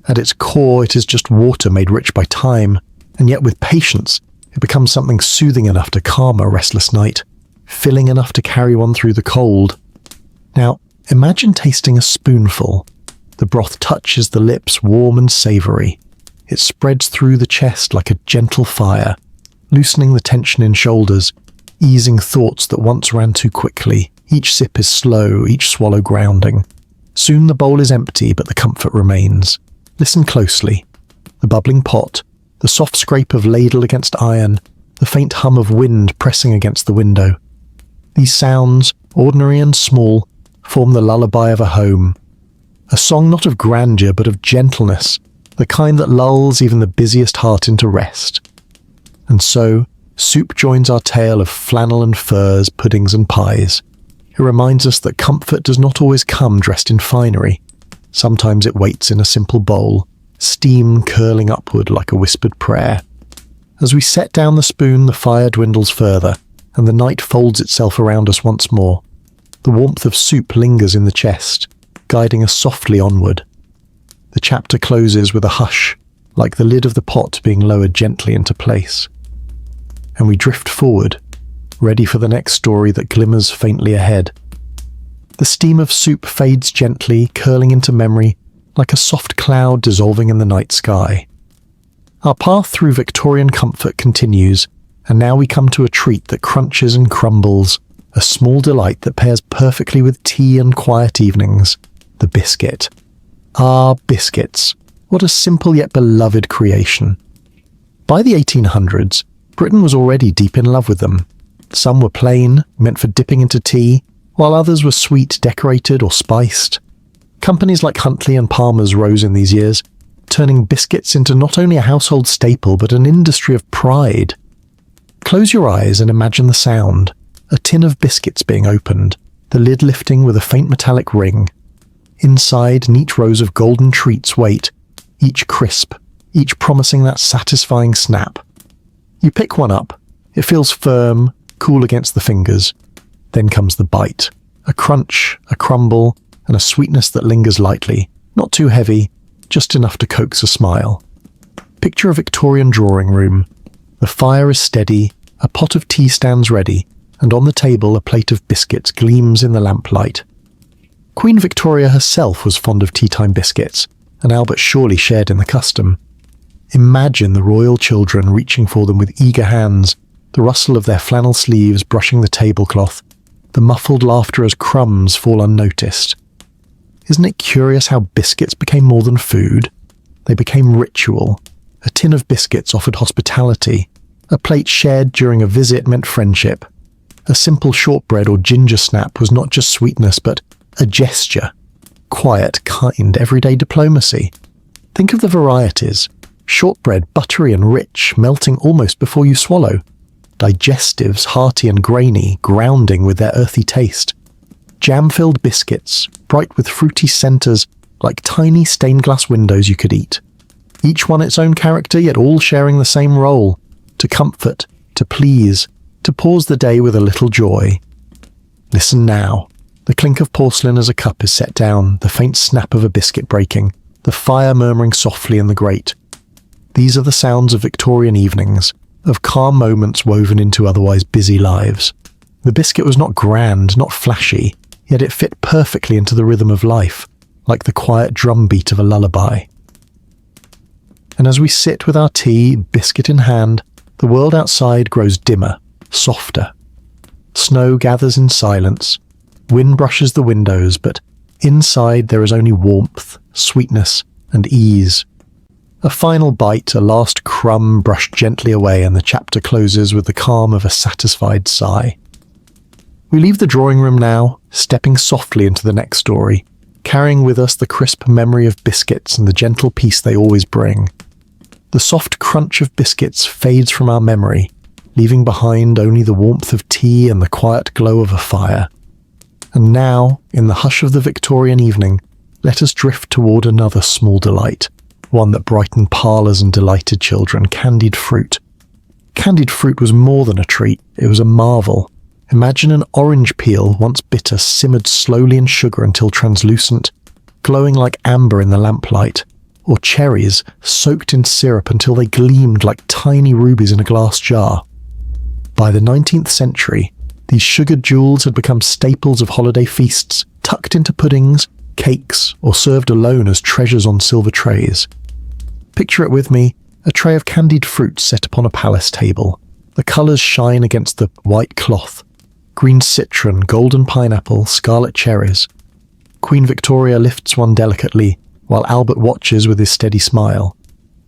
At its core, it is just water made rich by time, and yet with patience, it becomes something soothing enough to calm a restless night, filling enough to carry one through the cold. Now, imagine tasting a spoonful. The broth touches the lips, warm and savoury. It spreads through the chest like a gentle fire, loosening the tension in shoulders, easing thoughts that once ran too quickly. Each sip is slow, each swallow grounding. Soon the bowl is empty, but the comfort remains. Listen closely. The bubbling pot, the soft scrape of ladle against iron, the faint hum of wind pressing against the window. These sounds, ordinary and small, form the lullaby of a home. A song not of grandeur, but of gentleness, the kind that lulls even the busiest heart into rest. And so, soup joins our tale of flannel and furs, puddings and pies. It reminds us that comfort does not always come dressed in finery. Sometimes it waits in a simple bowl, steam curling upward like a whispered prayer. As we set down the spoon, the fire dwindles further, and the night folds itself around us once more. The warmth of soup lingers in the chest, guiding us softly onward. The chapter closes with a hush, like the lid of the pot being lowered gently into place. And we drift forward, ready for the next story that glimmers faintly ahead. The steam of soup fades gently, curling into memory, like a soft cloud dissolving in the night sky. Our path through Victorian comfort continues, and now we come to a treat that crunches and crumbles, a small delight that pairs perfectly with tea and quiet evenings, the biscuit. Ah, biscuits. What a simple yet beloved creation. By the 1800s, Britain was already deep in love with them. Some were plain, meant for dipping into tea, while others were sweet, decorated or spiced. Companies like Huntley and Palmer's rose in these years, turning biscuits into not only a household staple but an industry of pride. Close your eyes and imagine the sound. A tin of biscuits being opened, the lid lifting with a faint metallic ring. Inside, neat rows of golden treats wait, each crisp, each promising that satisfying snap. You pick one up. It feels firm, cool against the fingers. Then comes the bite. A crunch, a crumble, and a sweetness that lingers lightly, not too heavy, just enough to coax a smile. Picture a Victorian drawing room. The fire is steady, a pot of tea stands ready, and on the table a plate of biscuits gleams in the lamplight. Queen Victoria herself was fond of tea-time biscuits, and Albert surely shared in the custom. Imagine the royal children reaching for them with eager hands, the rustle of their flannel sleeves brushing the tablecloth, the muffled laughter as crumbs fall unnoticed. Isn't it curious how biscuits became more than food? They became ritual. A tin of biscuits offered hospitality. A plate shared during a visit meant friendship. A simple shortbread or ginger snap was not just sweetness but a gesture. Quiet, kind, everyday diplomacy. Think of the varieties. Shortbread, buttery and rich, melting almost before you swallow. Digestives, hearty and grainy, grounding with their earthy taste. Jam-filled biscuits, bright with fruity centres, like tiny stained glass windows you could eat. Each one its own character, yet all sharing the same role. To comfort, to please, to pause the day with a little joy. Listen now. The clink of porcelain as a cup is set down, the faint snap of a biscuit breaking, the fire murmuring softly in the grate. These are the sounds of Victorian evenings, of calm moments woven into otherwise busy lives. The biscuit was not grand, not flashy, yet it fit perfectly into the rhythm of life, like the quiet drumbeat of a lullaby. And as we sit with our tea, biscuit in hand, the world outside grows dimmer, softer. Snow gathers in silence, wind brushes the windows, but inside there is only warmth, sweetness, and ease. A final bite, a last crumb brushed gently away, and the chapter closes with the calm of a satisfied sigh. We leave the drawing room now, stepping softly into the next story, carrying with us the crisp memory of biscuits and the gentle peace they always bring. The soft crunch of biscuits fades from our memory, leaving behind only the warmth of tea and the quiet glow of a fire. And now, in the hush of the Victorian evening, let us drift toward another small delight, one that brightened parlours and delighted children, candied fruit. Candied fruit was more than a treat, it was a marvel. Imagine an orange peel, once bitter, simmered slowly in sugar until translucent, glowing like amber in the lamplight, or cherries soaked in syrup until they gleamed like tiny rubies in a glass jar. By the 19th century, these sugared jewels had become staples of holiday feasts, tucked into puddings, cakes, or served alone as treasures on silver trays. Picture it with me, a tray of candied fruit set upon a palace table. The colours shine against the white cloth. Green citron, golden pineapple, scarlet cherries. Queen Victoria lifts one delicately, while Albert watches with his steady smile.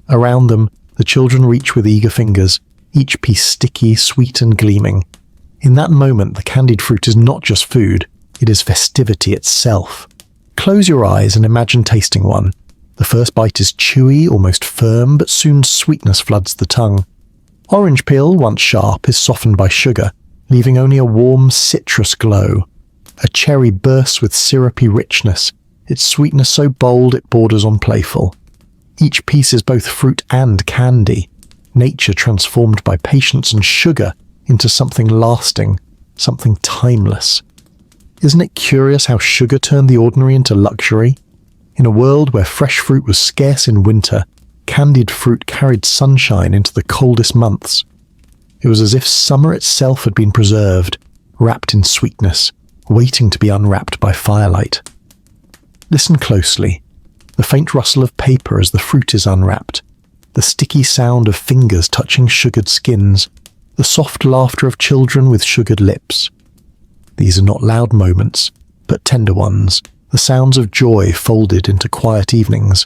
Around them, the children reach with eager fingers, each piece sticky, sweet and gleaming. In that moment, the candied fruit is not just food, it is festivity itself. Close your eyes and imagine tasting one. The first bite is chewy, almost firm, but soon sweetness floods the tongue. Orange peel, once sharp, is softened by sugar, leaving only a warm citrus glow. A cherry bursts with syrupy richness, its sweetness so bold it borders on playful. Each piece is both fruit and candy, nature transformed by patience and sugar into something lasting, something timeless. Isn't it curious how sugar turned the ordinary into luxury? In a world where fresh fruit was scarce in winter, candied fruit carried sunshine into the coldest months. It was as if summer itself had been preserved, wrapped in sweetness, waiting to be unwrapped by firelight. Listen closely. The faint rustle of paper as the fruit is unwrapped. the sticky sound of fingers touching sugared skins, the soft laughter of children with sugared lips. These are not loud moments, but tender ones, the sounds of joy folded into quiet evenings.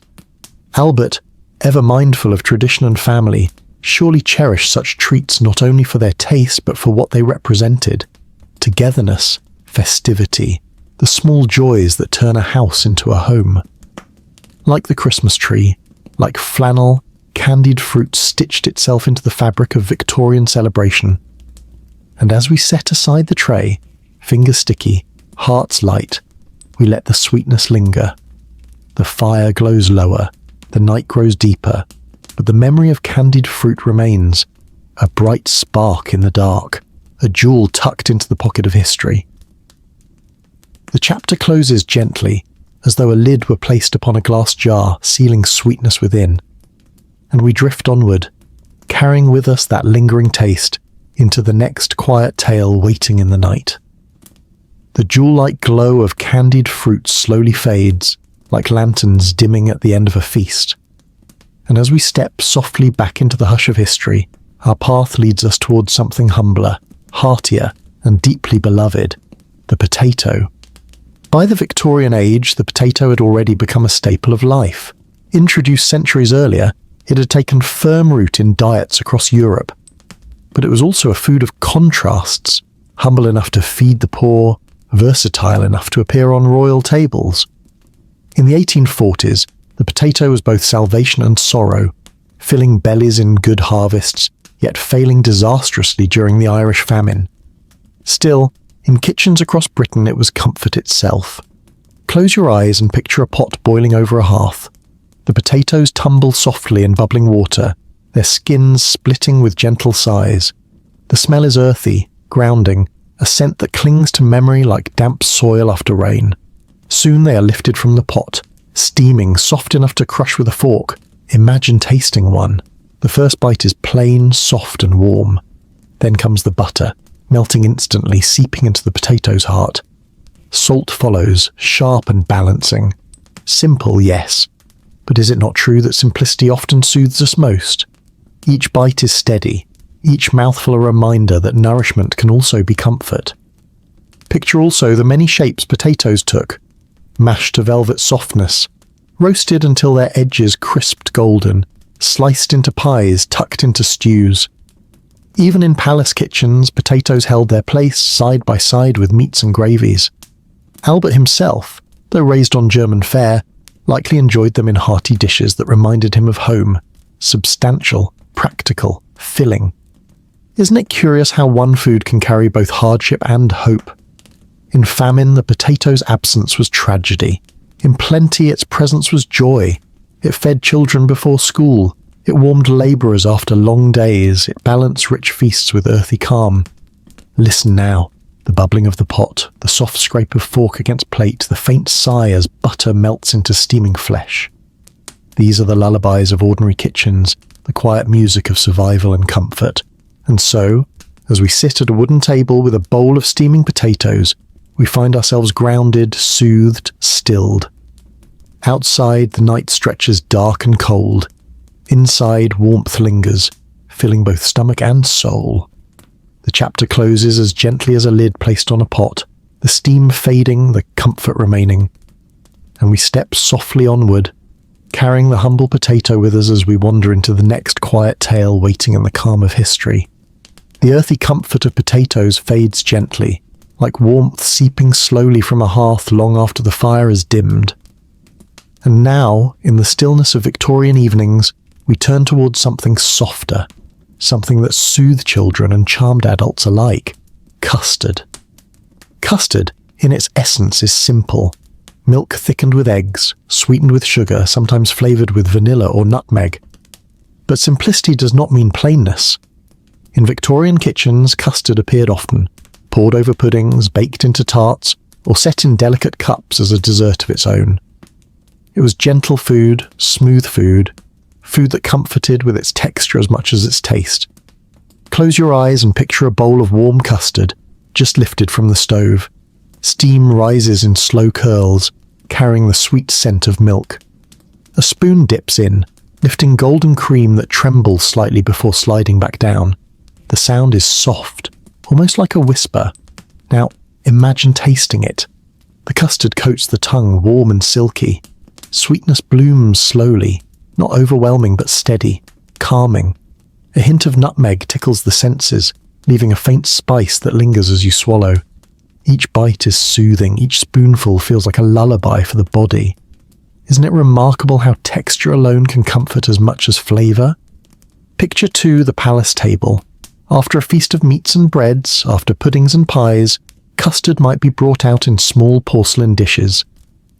Albert, ever mindful of tradition and family, surely cherished such treats not only for their taste but for what they represented: togetherness, festivity, the small joys that turn a house into a home. Like the Christmas tree, like flannel, candied fruit stitched itself into the fabric of Victorian celebration. And as we set aside the tray, fingers sticky, hearts light, we let the sweetness linger. The fire glows lower, the night grows deeper, but the memory of candied fruit remains, a bright spark in the dark, a jewel tucked into the pocket of history. The chapter closes gently, as though a lid were placed upon a glass jar, sealing sweetness within. And we drift onward, carrying with us that lingering taste into the next quiet tale waiting in the night. The jewel-like glow of candied fruit slowly fades, like lanterns dimming at the end of a feast. And as we step softly back into the hush of history, our path leads us towards something humbler, heartier, and deeply beloved: the potato. By the Victorian age, the potato had already become a staple of life. Introduced centuries earlier, it had taken firm root in diets across Europe. But it was also a food of contrasts, humble enough to feed the poor, versatile enough to appear on royal tables. In the 1840s, the potato was both salvation and sorrow, filling bellies in good harvests, yet failing disastrously during the Irish famine. Still, in kitchens across Britain it was comfort itself. Close your eyes and picture a pot boiling over a hearth. The potatoes tumble softly in bubbling water, their skins splitting with gentle sighs. The smell is earthy, grounding, a scent that clings to memory like damp soil after rain. Soon they are lifted from the pot, steaming, soft enough to crush with a fork. Imagine tasting one. The first bite is plain, soft and warm. Then comes the butter, melting instantly, seeping into the potato's heart. Salt follows, sharp and balancing. Simple, yes. But is it not true that simplicity often soothes us most? Each bite is steady, each mouthful a reminder that nourishment can also be comfort. Picture also the many shapes potatoes took: mashed to velvet softness, roasted until their edges crisped golden, sliced into pies, tucked into stews. Even in palace kitchens, potatoes held their place side by side with meats and gravies. Albert himself, though raised on German fare, likely enjoyed them in hearty dishes that reminded him of home, substantial, practical, filling. Isn't it curious how one food can carry both hardship and hope? In famine, the potato's absence was tragedy. In plenty, its presence was joy. It fed children before school. It warmed labourers after long days. It balanced rich feasts with earthy calm. Listen now, the bubbling of the pot, the soft scrape of fork against plate, the faint sigh as butter melts into steaming flesh. These are the lullabies of ordinary kitchens, the quiet music of survival and comfort. And so, as we sit at a wooden table with a bowl of steaming potatoes, we find ourselves grounded, soothed, stilled. Outside, the night stretches dark and cold. Inside, warmth lingers, filling both stomach and soul. The chapter closes as gently as a lid placed on a pot, the steam fading, the comfort remaining. And we step softly onward, carrying the humble potato with us as we wander into the next quiet tale waiting in the calm of history. The earthy comfort of potatoes fades gently, like warmth seeping slowly from a hearth long after the fire is dimmed. And now, in the stillness of Victorian evenings, we turn towards something softer, something that soothed children and charmed adults alike: custard. Custard, in its essence, is simple. Milk thickened with eggs, sweetened with sugar, sometimes flavoured with vanilla or nutmeg. But simplicity does not mean plainness. In Victorian kitchens, custard appeared often, poured over puddings, baked into tarts, or set in delicate cups as a dessert of its own. It was gentle food, smooth food that comforted with its texture as much as its taste. Close your eyes and picture a bowl of warm custard, just lifted from the stove. Steam rises in slow curls, carrying the sweet scent of milk. A spoon dips in, lifting golden cream that trembles slightly before sliding back down. The sound is soft, almost like a whisper. Now, imagine tasting it. The custard coats the tongue, warm and silky. Sweetness blooms slowly, not overwhelming but steady, calming. A hint of nutmeg tickles the senses, leaving a faint spice that lingers as you swallow. Each bite is soothing, each spoonful feels like a lullaby for the body. Isn't it remarkable how texture alone can comfort as much as flavour? Picture too the palace table. After a feast of meats and breads, after puddings and pies, custard might be brought out in small porcelain dishes.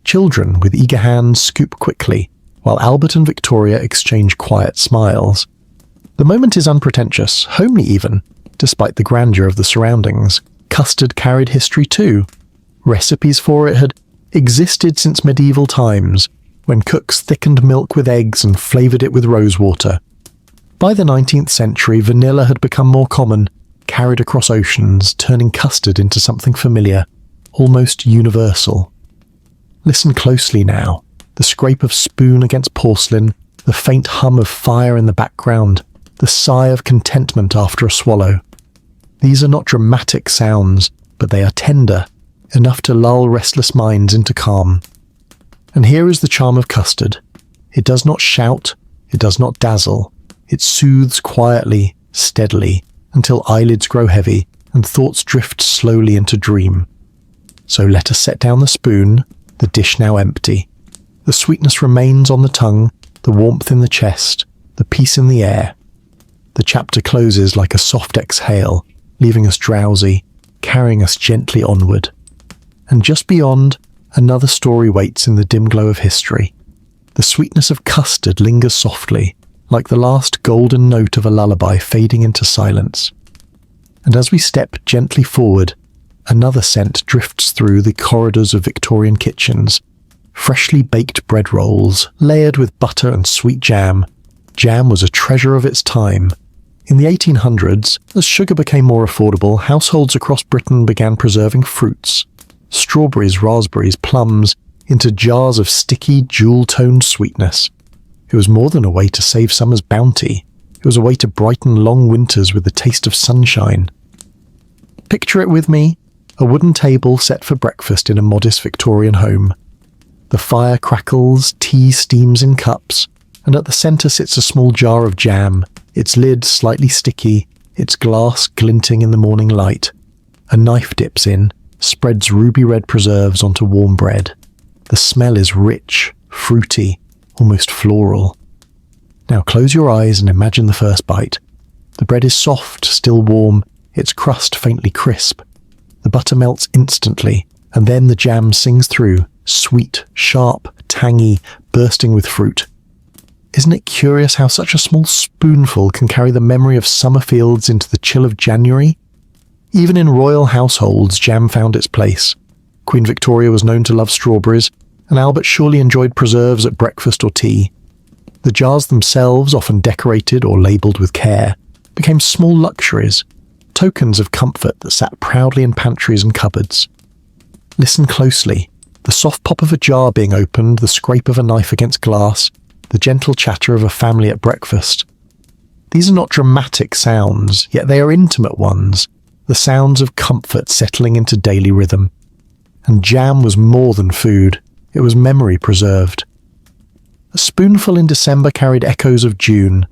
Children with eager hands scoop quickly, while Albert and Victoria exchange quiet smiles. The moment is unpretentious, homely even, despite the grandeur of the surroundings. Custard carried history too. Recipes for it had existed since medieval times, when cooks thickened milk with eggs and flavoured it with rosewater. By the 19th century, vanilla had become more common, carried across oceans, turning custard into something familiar, almost universal. Listen closely now. The scrape of spoon against porcelain, the faint hum of fire in the background, the sigh of contentment after a swallow. These are not dramatic sounds, but they are tender, enough to lull restless minds into calm. And here is the charm of custard. It does not shout, it does not dazzle. It soothes quietly, steadily, until eyelids grow heavy and thoughts drift slowly into dream. So let us set down the spoon, the dish now empty. The sweetness remains on the tongue, the warmth in the chest, the peace in the air. The chapter closes like a soft exhale, leaving us drowsy, carrying us gently onward. And just beyond, another story waits in the dim glow of history. The sweetness of custard lingers softly, like the last golden note of a lullaby fading into silence. And as we step gently forward, another scent drifts through the corridors of Victorian kitchens. Freshly baked bread rolls, layered with butter and sweet jam. Jam was a treasure of its time. In the 1800s, as sugar became more affordable, households across Britain began preserving fruits. Strawberries, raspberries, plums, into jars of sticky, jewel-toned sweetness. It was more than a way to save summer's bounty. It was a way to brighten long winters with the taste of sunshine. Picture it with me, a wooden table set for breakfast in a modest Victorian home. The fire crackles, tea steams in cups, and at the centre sits a small jar of jam, its lid slightly sticky, its glass glinting in the morning light. A knife dips in, spreads ruby-red preserves onto warm bread. The smell is rich, fruity, almost floral. Now close your eyes and imagine the first bite. The bread is soft, still warm, its crust faintly crisp. The butter melts instantly, and then the jam sings through, sweet, sharp, tangy, bursting with fruit. Isn't it curious how such a small spoonful can carry the memory of summer fields into the chill of January? Even in royal households, jam found its place. Queen Victoria was known to love strawberries, and Albert surely enjoyed preserves at breakfast or tea. The jars themselves, often decorated or labelled with care, became small luxuries, tokens of comfort that sat proudly in pantries and cupboards. Listen closely. The soft pop of a jar being opened, the scrape of a knife against glass, the gentle chatter of a family at breakfast. These are not dramatic sounds, yet they are intimate ones, the sounds of comfort settling into daily rhythm. And jam was more than food. It was memory preserved. A spoonful in December carried echoes of June,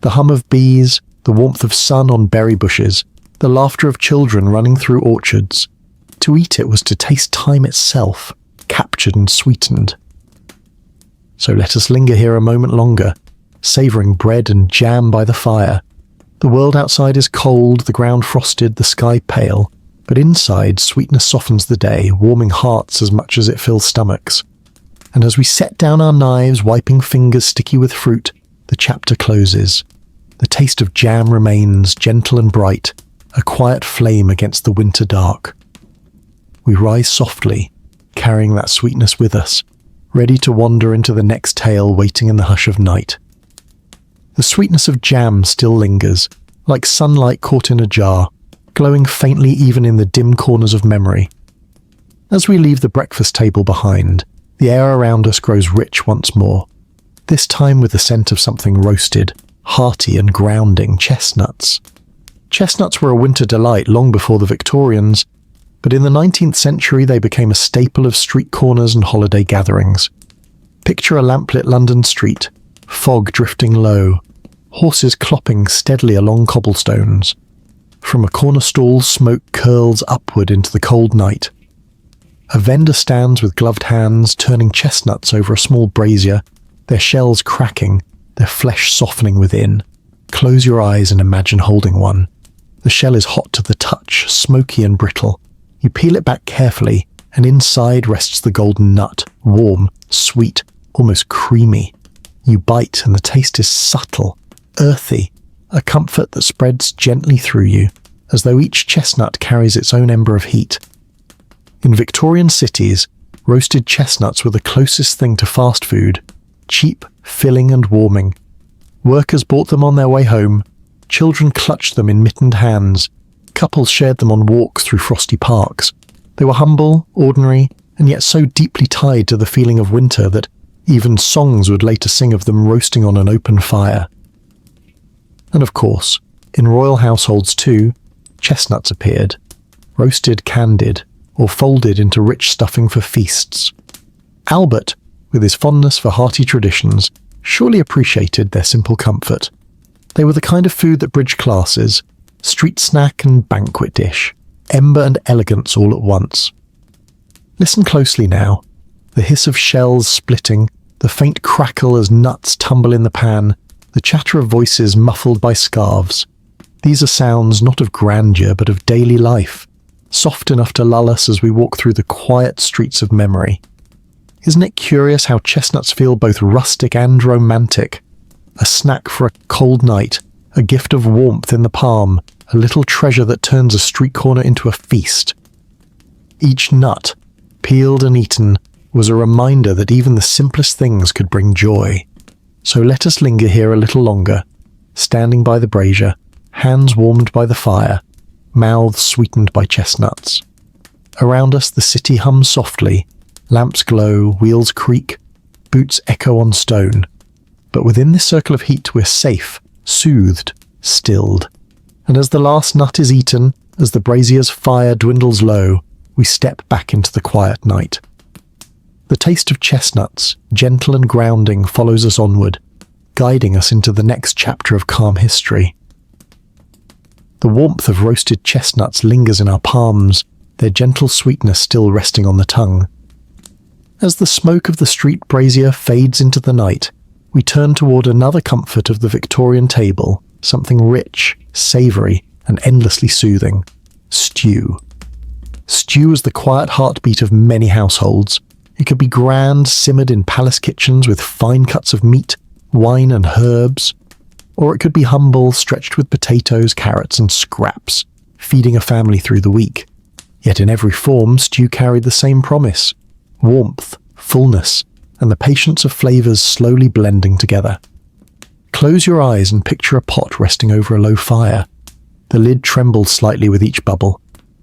the hum of bees, the warmth of sun on berry bushes, the laughter of children running through orchards. To eat it was to taste time itself, captured and sweetened. So let us linger here a moment longer, savouring bread and jam by the fire. The world outside is cold, the ground frosted, the sky pale, but inside sweetness softens the day, warming hearts as much as it fills stomachs. And as we set down our knives, wiping fingers sticky with fruit, the chapter closes. The taste of jam remains, gentle and bright, a quiet flame against the winter dark. We rise softly, carrying that sweetness with us, ready to wander into the next tale waiting in the hush of night. The sweetness of jam still lingers, like sunlight caught in a jar, glowing faintly even in the dim corners of memory. As we leave the breakfast table behind, the air around us grows rich once more. this time with the scent of something roasted, hearty and grounding: chestnuts. Chestnuts were a winter delight long before the Victorians, but in the 19th century they became a staple of street corners and holiday gatherings. Picture a lamplit London street, fog drifting low, horses clopping steadily along cobblestones. From a corner stall, smoke curls upward into the cold night. A vendor stands with gloved hands, turning chestnuts over a small brazier, their shells cracking, their flesh softening within. Close your eyes and imagine holding one. The shell is hot to the touch, smoky and brittle. You peel it back carefully, and inside rests the golden nut, warm, sweet, almost creamy. You bite, and the taste is subtle, earthy, a comfort that spreads gently through you, as though each chestnut carries its own ember of heat. In Victorian cities, roasted chestnuts were the closest thing to fast food, cheap, filling and warming. Workers bought them on their way home, children clutched them in mittened hands, couples shared them on walks through frosty parks. They were humble, ordinary, and yet so deeply tied to the feeling of winter that even songs would later sing of them roasting on an open fire. And of course, in royal households too, chestnuts appeared, roasted candied, or folded into rich stuffing for feasts. Albert, with his fondness for hearty traditions, surely appreciated their simple comfort. They were the kind of food that bridged classes, street snack and banquet dish, ember and elegance all at once. Listen closely now. The hiss of shells splitting, the faint crackle as nuts tumble in the pan, the chatter of voices muffled by scarves. These are sounds not of grandeur but of daily life, soft enough to lull us as we walk through the quiet streets of memory. Isn't it curious how chestnuts feel both rustic and romantic? A snack for a cold night, a gift of warmth in the palm, a little treasure that turns a street corner into a feast. Each nut, peeled and eaten, was a reminder that even the simplest things could bring joy. So let us linger here a little longer, standing by the brazier, hands warmed by the fire, mouths sweetened by chestnuts. Around us the city hums softly, lamps glow, wheels creak, boots echo on stone. But within this circle of heat we're safe, soothed, stilled. And as the last nut is eaten, as the brazier's fire dwindles low, we step back into the quiet night. The taste of chestnuts, gentle and grounding, follows us onward, guiding us into the next chapter of calm history. The warmth of roasted chestnuts lingers in our palms, their gentle sweetness still resting on the tongue. As the smoke of the street brazier fades into the night, we turn toward another comfort of the Victorian table, something rich, savoury, and endlessly soothing: stew. Stew is the quiet heartbeat of many households. It could be grand, simmered in palace kitchens with fine cuts of meat, wine and herbs, or it could be humble, stretched with potatoes, carrots and scraps, feeding a family through the week. Yet in every form, stew carried the same promise: warmth, fullness, and the patience of flavours slowly blending together. Close your eyes and picture a pot resting over a low fire. The lid trembles slightly with each bubble.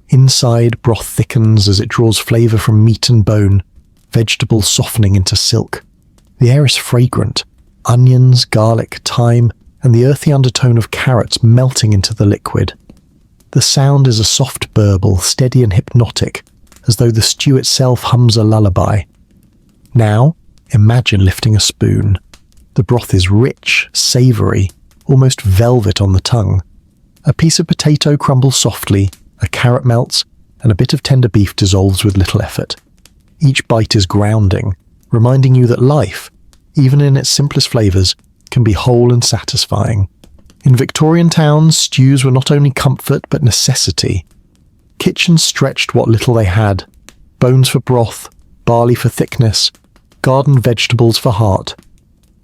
Inside, broth thickens as it draws flavour from meat and bone, vegetables softening into silk. The air is fragrant: onions, garlic, thyme, and the earthy undertone of carrots melting into the liquid. The sound is a soft burble, steady and hypnotic, as though the stew itself hums a lullaby. Now, imagine lifting a spoon. The broth is rich, savoury, almost velvet on the tongue. A piece of potato crumbles softly, a carrot melts, and a bit of tender beef dissolves with little effort. Each bite is grounding, reminding you that life, even in its simplest flavours, can be whole and satisfying. In Victorian towns, stews were not only comfort but necessity. Kitchens stretched what little they had: bones for broth, barley for thickness, garden vegetables for heart.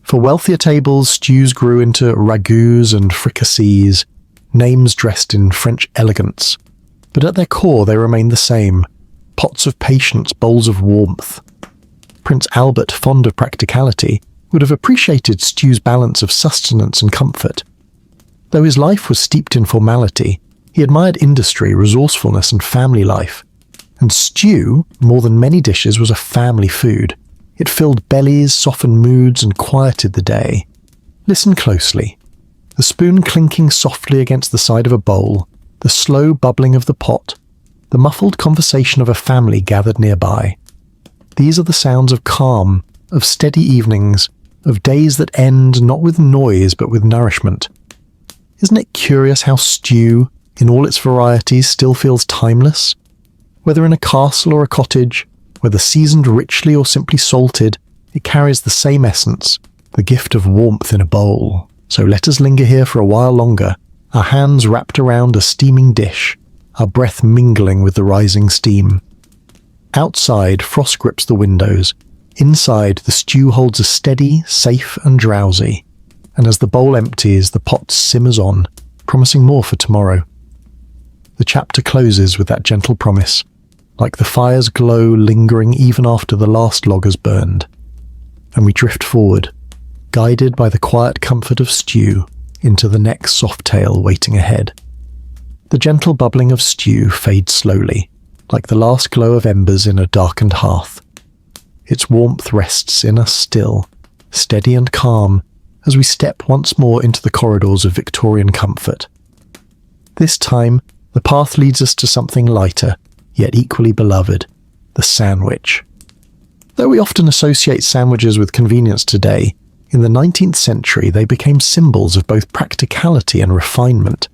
For wealthier tables, stews grew into ragouts and fricassees, names dressed in French elegance. But at their core they remained the same: pots of patience, bowls of warmth. Prince Albert, fond of practicality, would have appreciated stew's balance of sustenance and comfort. Though his life was steeped in formality, he admired industry, resourcefulness and family life. And stew, more than many dishes, was a family food. It filled bellies, softened moods, and quieted the day. Listen closely. The spoon clinking softly against the side of a bowl, the slow bubbling of the pot, the muffled conversation of a family gathered nearby. These are the sounds of calm, of steady evenings, of days that end not with noise but with nourishment. Isn't it curious how stew, in all its varieties, still feels timeless? Whether in a castle or a cottage, whether seasoned richly or simply salted, it carries the same essence, the gift of warmth in a bowl. So let us linger here for a while longer, our hands wrapped around a steaming dish, our breath mingling with the rising steam. Outside, frost grips the windows. Inside, the stew holds a steady, safe and drowsy. And as the bowl empties, the pot simmers on, promising more for tomorrow. The chapter closes with that gentle promise, like the fire's glow lingering even after the last log has burned. And we drift forward, guided by the quiet comfort of stew, into the next soft tale waiting ahead. The gentle bubbling of stew fades slowly, like the last glow of embers in a darkened hearth. Its warmth rests in us still, steady and calm, as we step once more into the corridors of Victorian comfort. This time, the path leads us to something lighter, yet equally beloved, the sandwich. Though we often associate sandwiches with convenience today, in the 19th century they became symbols of both practicality and refinement.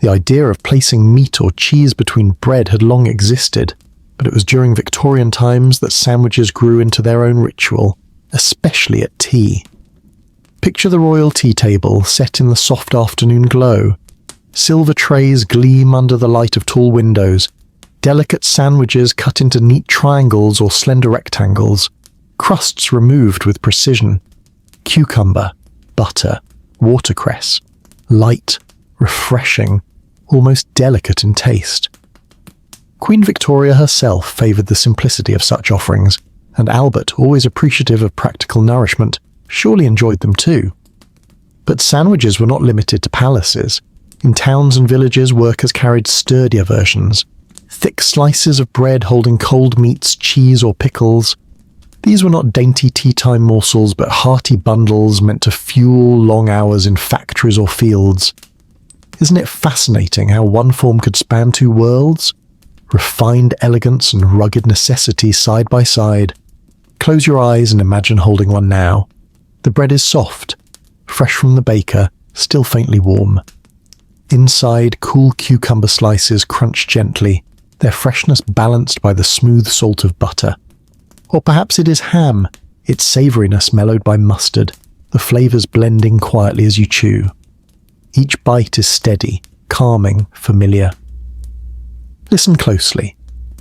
The idea of placing meat or cheese between bread had long existed, but it was during Victorian times that sandwiches grew into their own ritual, especially at tea. Picture the royal tea table set in the soft afternoon glow. Silver trays gleam under the light of tall windows, delicate sandwiches cut into neat triangles or slender rectangles, crusts removed with precision. Cucumber, butter, watercress, light, refreshing, almost delicate in taste. Queen Victoria herself favoured the simplicity of such offerings, and Albert, always appreciative of practical nourishment, surely enjoyed them too. But sandwiches were not limited to palaces. In towns and villages, workers carried sturdier versions, thick slices of bread holding cold meats, cheese or pickles. These were not dainty tea-time morsels, but hearty bundles meant to fuel long hours in factories or fields. Isn't it fascinating how one form could span two worlds? Refined elegance and rugged necessity side by side. Close your eyes and imagine holding one now. The bread is soft, fresh from the baker, still faintly warm. Inside, cool cucumber slices crunch gently, their freshness balanced by the smooth salt of butter. Or perhaps it is ham, its savouriness mellowed by mustard, the flavours blending quietly as you chew. Each bite is steady, calming, familiar. Listen closely.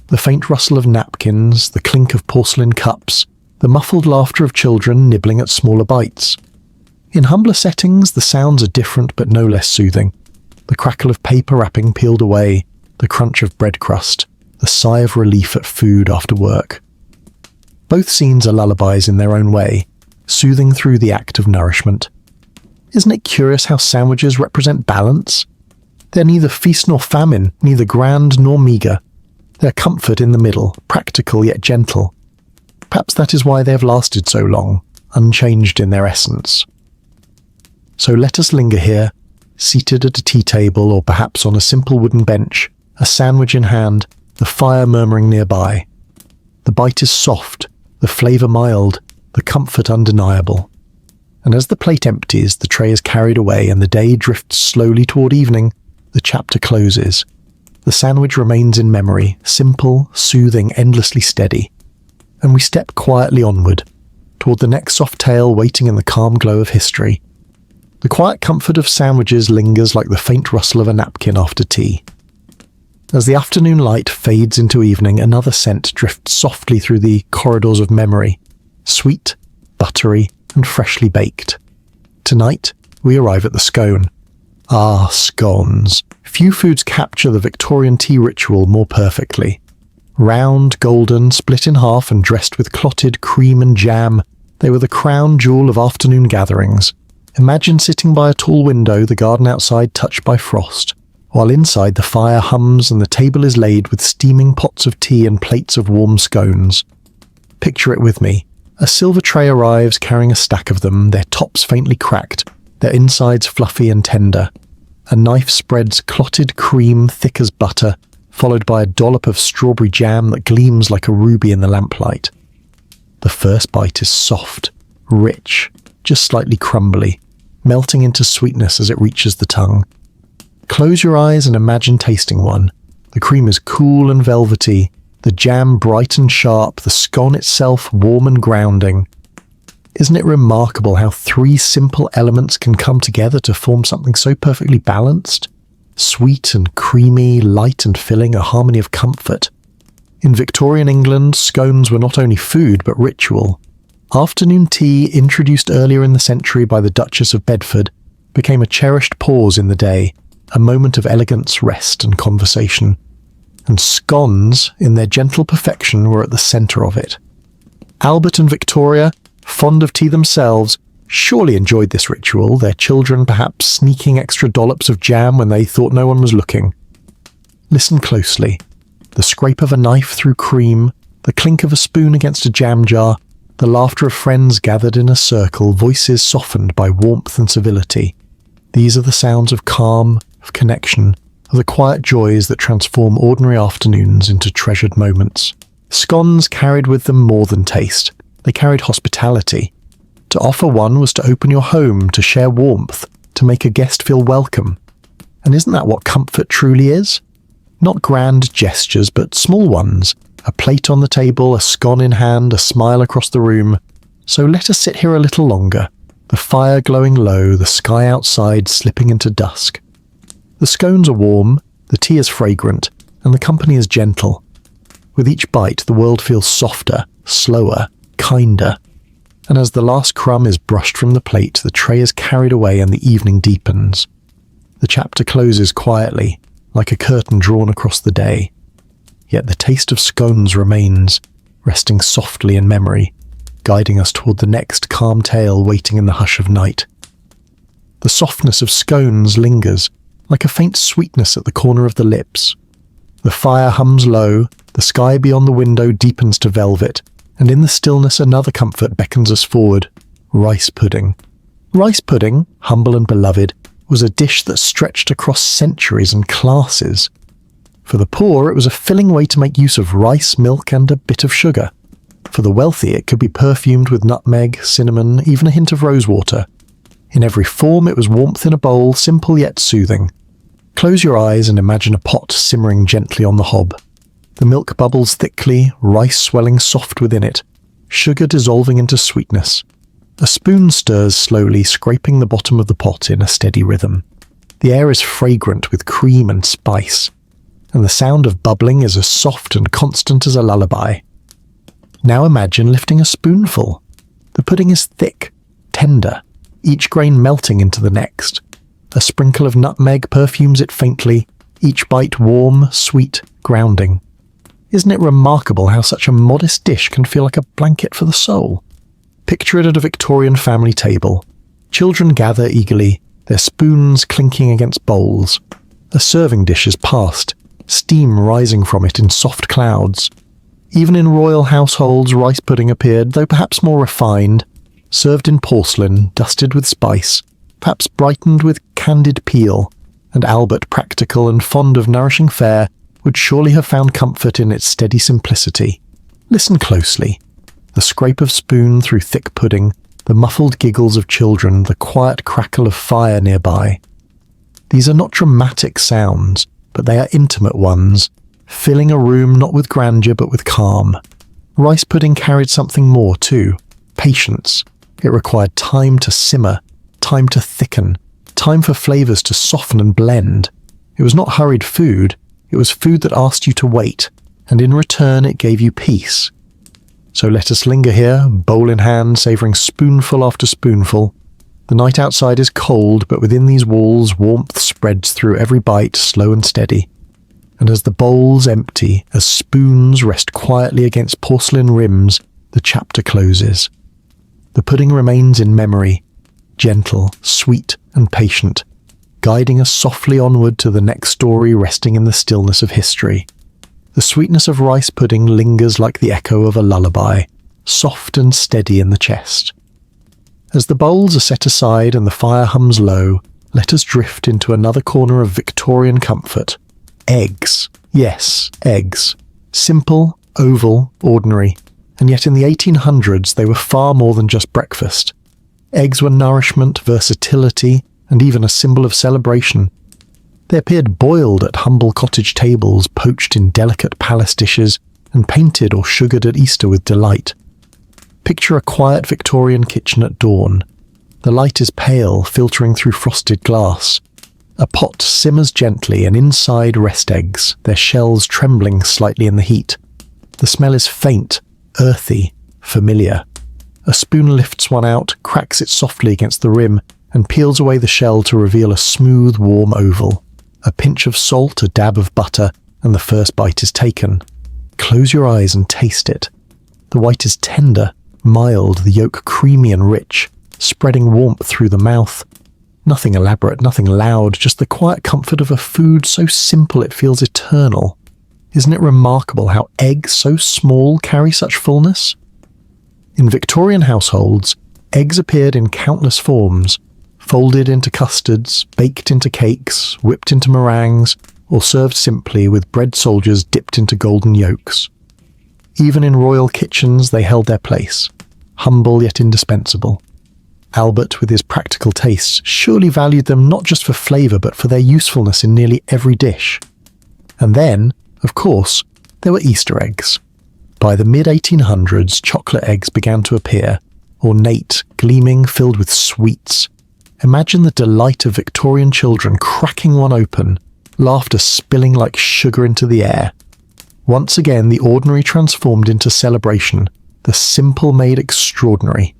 The faint rustle of napkins, the clink of porcelain cups, the muffled laughter of children nibbling at smaller bites. In humbler settings, the sounds are different but no less soothing. The crackle of paper wrapping peeled away, the crunch of bread crust, the sigh of relief at food after work. Both scenes are lullabies in their own way, soothing through the act of nourishment. Isn't it curious how sandwiches represent balance? They're neither feast nor famine, neither grand nor meagre. They're comfort in the middle, practical yet gentle. Perhaps that is why they have lasted so long, unchanged in their essence. So let us linger here, seated at a tea table or perhaps on a simple wooden bench, a sandwich in hand, the fire murmuring nearby. The bite is soft, the flavour mild, the comfort undeniable. And as the plate empties, the tray is carried away and the day drifts slowly toward evening, the chapter closes. The sandwich remains in memory, simple, soothing, endlessly steady. And we step quietly onward, toward the next soft tale waiting in the calm glow of history. The quiet comfort of sandwiches lingers like the faint rustle of a napkin after tea. As the afternoon light fades into evening, another scent drifts softly through the corridors of memory, sweet, buttery, and freshly baked. Tonight, we arrive at the scone. Ah, scones. Few foods capture the Victorian tea ritual more perfectly. Round, golden, split in half and dressed with clotted cream and jam, they were the crown jewel of afternoon gatherings. Imagine sitting by a tall window, the garden outside touched by frost, while inside the fire hums and the table is laid with steaming pots of tea and plates of warm scones. Picture it with me, A silver tray arrives carrying a stack of them, their tops faintly cracked, their insides fluffy and tender. A knife spreads clotted cream thick as butter, followed by a dollop of strawberry jam that gleams like a ruby in the lamplight. The first bite is soft, rich, just slightly crumbly, melting into sweetness as it reaches the tongue. Close your eyes and imagine tasting one. The cream is cool and velvety, the jam bright and sharp, the scone itself warm and grounding. Isn't it remarkable how three simple elements can come together to form something so perfectly balanced? Sweet and creamy, light and filling, a harmony of comfort. In Victorian England, scones were not only food but ritual. Afternoon tea, introduced earlier in the century by the Duchess of Bedford, became a cherished pause in the day, a moment of elegance, rest and conversation. And scones, in their gentle perfection, were at the centre of it. Albert and Victoria, fond of tea themselves, surely enjoyed this ritual, their children perhaps sneaking extra dollops of jam when they thought no one was looking. Listen closely. The scrape of a knife through cream, the clink of a spoon against a jam jar, the laughter of friends gathered in a circle, voices softened by warmth and civility. These are the sounds of calm, of connection, of the quiet joys that transform ordinary afternoons into treasured moments. Scones carried with them more than taste. They carried hospitality. To offer one was to open your home, to share warmth, to make a guest feel welcome. And isn't that what comfort truly is? Not grand gestures, but small ones. A plate on the table, a scone in hand, a smile across the room. So let us sit here a little longer, the fire glowing low, the sky outside slipping into dusk. The scones are warm, the tea is fragrant, and the company is gentle. With each bite, the world feels softer, slower, kinder. And as the last crumb is brushed from the plate, the tray is carried away and the evening deepens. The chapter closes quietly, like a curtain drawn across the day. Yet the taste of scones remains, resting softly in memory, guiding us toward the next calm tale waiting in the hush of night. The softness of scones lingers, like a faint sweetness at the corner of the lips. The fire hums low, the sky beyond the window deepens to velvet, and in the stillness another comfort beckons us forward: rice pudding. Rice pudding, humble and beloved, was a dish that stretched across centuries and classes. For the poor, it was a filling way to make use of rice, milk, and a bit of sugar. For the wealthy, it could be perfumed with nutmeg, cinnamon, even a hint of rosewater. In every form, it was warmth in a bowl, simple yet soothing. Close your eyes and imagine a pot simmering gently on the hob. The milk bubbles thickly, rice swelling soft within it, sugar dissolving into sweetness. A spoon stirs slowly, scraping the bottom of the pot in a steady rhythm. The air is fragrant with cream and spice, and the sound of bubbling is as soft and constant as a lullaby. Now imagine lifting a spoonful. The pudding is thick, tender, each grain melting into the next. A sprinkle of nutmeg perfumes it faintly, each bite warm, sweet, grounding. Isn't it remarkable how such a modest dish can feel like a blanket for the soul? Picture it at a Victorian family table. Children gather eagerly, their spoons clinking against bowls. A serving dish is passed, steam rising from it in soft clouds. Even in royal households, rice pudding appeared, though perhaps more refined, served in porcelain, dusted with spice, perhaps brightened with candied peel, and Albert, practical and fond of nourishing fare, would surely have found comfort in its steady simplicity. Listen closely. The scrape of spoon through thick pudding, the muffled giggles of children, the quiet crackle of fire nearby. These are not dramatic sounds, but they are intimate ones, filling a room not with grandeur but with calm. Rice pudding carried something more too: patience. It required time to simmer, time to thicken, time for flavours to soften and blend. It was not hurried food, it was food that asked you to wait, and in return it gave you peace. So let us linger here, bowl in hand, savouring spoonful after spoonful. The night outside is cold, but within these walls warmth spreads through every bite, slow and steady. And as the bowls empty, as spoons rest quietly against porcelain rims, the chapter closes. The pudding remains in memory, gentle, sweet, and patient, guiding us softly onward to the next story resting in the stillness of history. The sweetness of rice pudding lingers like the echo of a lullaby, soft and steady in the chest. As the bowls are set aside and the fire hums low, let us drift into another corner of Victorian comfort. Eggs. Yes, eggs. Simple, oval, ordinary. And yet in the 1800s they were far more than just breakfast. Eggs were nourishment, versatility, and even a symbol of celebration. They appeared boiled at humble cottage tables, poached in delicate palace dishes, and painted or sugared at Easter with delight. Picture a quiet Victorian kitchen at dawn. The light is pale, filtering through frosted glass. A pot simmers gently, and inside rest eggs, their shells trembling slightly in the heat. The smell is faint, earthy, familiar. A spoon lifts one out, cracks it softly against the rim, and peels away the shell to reveal a smooth, warm oval. A pinch of salt, a dab of butter, and the first bite is taken. Close your eyes and taste it. The white is tender, mild, the yolk creamy and rich, spreading warmth through the mouth. Nothing elaborate, nothing loud, just the quiet comfort of a food so simple it feels eternal. Isn't it remarkable how eggs so small carry such fullness? In Victorian households, eggs appeared in countless forms, folded into custards, baked into cakes, whipped into meringues, or served simply with bread soldiers dipped into golden yolks. Even in royal kitchens they held their place, humble yet indispensable. Albert, with his practical tastes, surely valued them not just for flavour but for their usefulness in nearly every dish. And then, of course, there were Easter eggs. By the mid-1800s, chocolate eggs began to appear, ornate, gleaming, filled with sweets. Imagine the delight of Victorian children cracking one open, laughter spilling like sugar into the air. Once again, the ordinary transformed into celebration, the simple made extraordinary.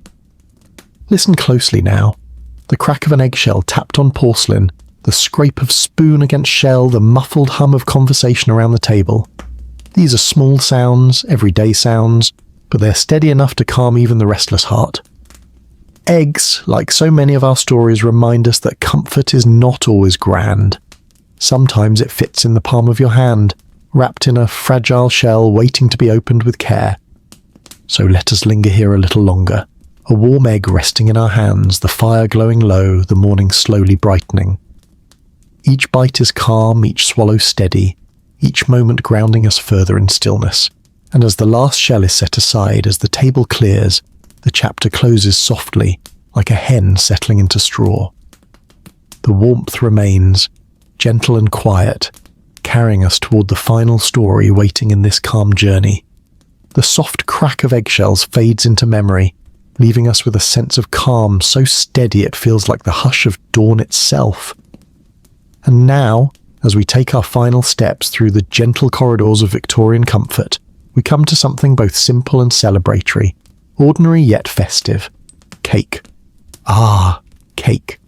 Listen closely now. The crack of an eggshell tapped on porcelain, the scrape of spoon against shell, the muffled hum of conversation around the table. These are small sounds, everyday sounds, but they're steady enough to calm even the restless heart. Eggs, like so many of our stories, remind us that comfort is not always grand. Sometimes it fits in the palm of your hand, wrapped in a fragile shell waiting to be opened with care. So let us linger here a little longer. A warm egg resting in our hands, the fire glowing low, the morning slowly brightening. Each bite is calm, each swallow steady, each moment grounding us further in stillness. And as the last shell is set aside, as the table clears, the chapter closes softly, like a hen settling into straw. The warmth remains, gentle and quiet, carrying us toward the final story waiting in this calm journey. The soft crack of eggshells fades into memory, leaving us with a sense of calm so steady it feels like the hush of dawn itself. And now, as we take our final steps through the gentle corridors of Victorian comfort, we come to something both simple and celebratory, ordinary yet festive. Cake. Ah, cake.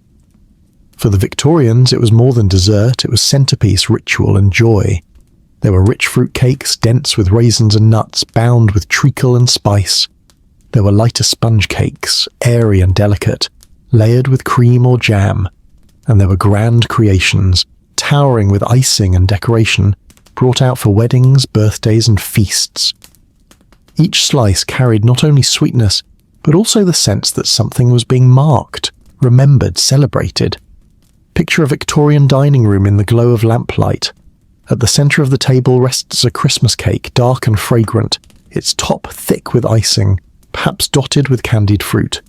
For the Victorians, it was more than dessert, it was centerpiece, ritual and joy. There were rich fruit cakes, dense with raisins and nuts, bound with treacle and spice. There were lighter sponge cakes, airy and delicate, layered with cream or jam. And there were grand creations, towering with icing and decoration, brought out for weddings, birthdays and feasts. Each slice carried not only sweetness, but also the sense that something was being marked, remembered, celebrated. Picture a Victorian dining room in the glow of lamplight. At the centre of the table rests a Christmas cake, dark and fragrant, its top thick with icing, perhaps dotted with candied fruit.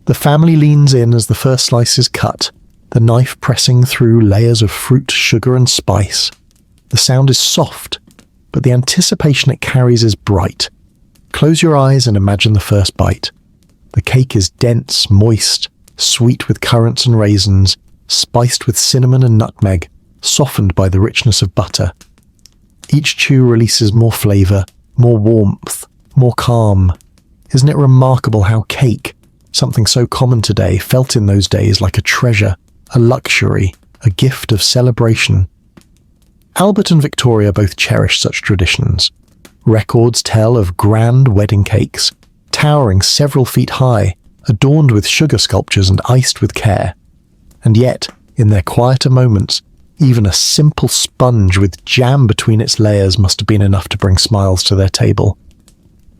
The family leans in as the first slice is cut, the knife pressing through layers of fruit, sugar and spice. The sound is soft, but the anticipation it carries is bright. Close your eyes and imagine the first bite. The cake is dense, moist, sweet with currants and raisins, spiced with cinnamon and nutmeg, softened by the richness of butter. Each chew releases more flavour, more warmth, more calm. Isn't it remarkable how cake, something so common today, felt in those days like a treasure, a luxury, a gift of celebration? Albert and Victoria both cherished such traditions. Records tell of grand wedding cakes, towering several feet high, adorned with sugar sculptures and iced with care. And yet, in their quieter moments, even a simple sponge with jam between its layers must have been enough to bring smiles to their table.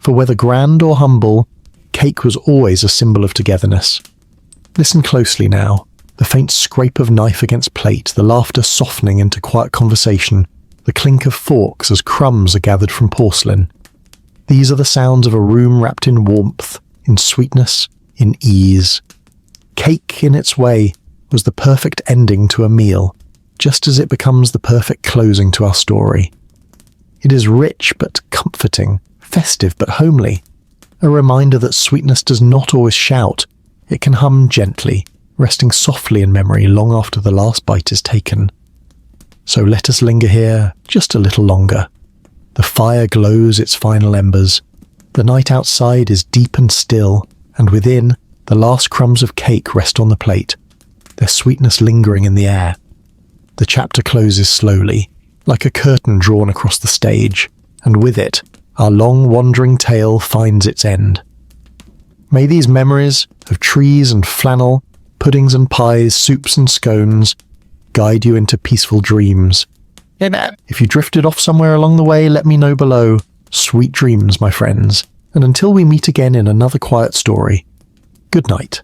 For whether grand or humble, cake was always a symbol of togetherness. Listen closely now. The faint scrape of knife against plate, the laughter softening into quiet conversation, the clink of forks as crumbs are gathered from porcelain. These are the sounds of a room wrapped in warmth, in sweetness, in ease. Cake, in its way, was the perfect ending to a meal, just as it becomes the perfect closing to our story. It is rich but comforting, festive but homely, a reminder that sweetness does not always shout. It can hum gently, resting softly in memory long after the last bite is taken. So let us linger here just a little longer. The fire glows its final embers. The night outside is deep and still, and within, the last crumbs of cake rest on the plate, their sweetness lingering in the air. The chapter closes slowly, like a curtain drawn across the stage, and with it, our long wandering tale finds its end. May these memories of trees and flannel, puddings and pies, soups and scones, guide you into peaceful dreams. If you drifted off somewhere along the way, let me know below. Sweet dreams, my friends, and until we meet again in another quiet story, good night.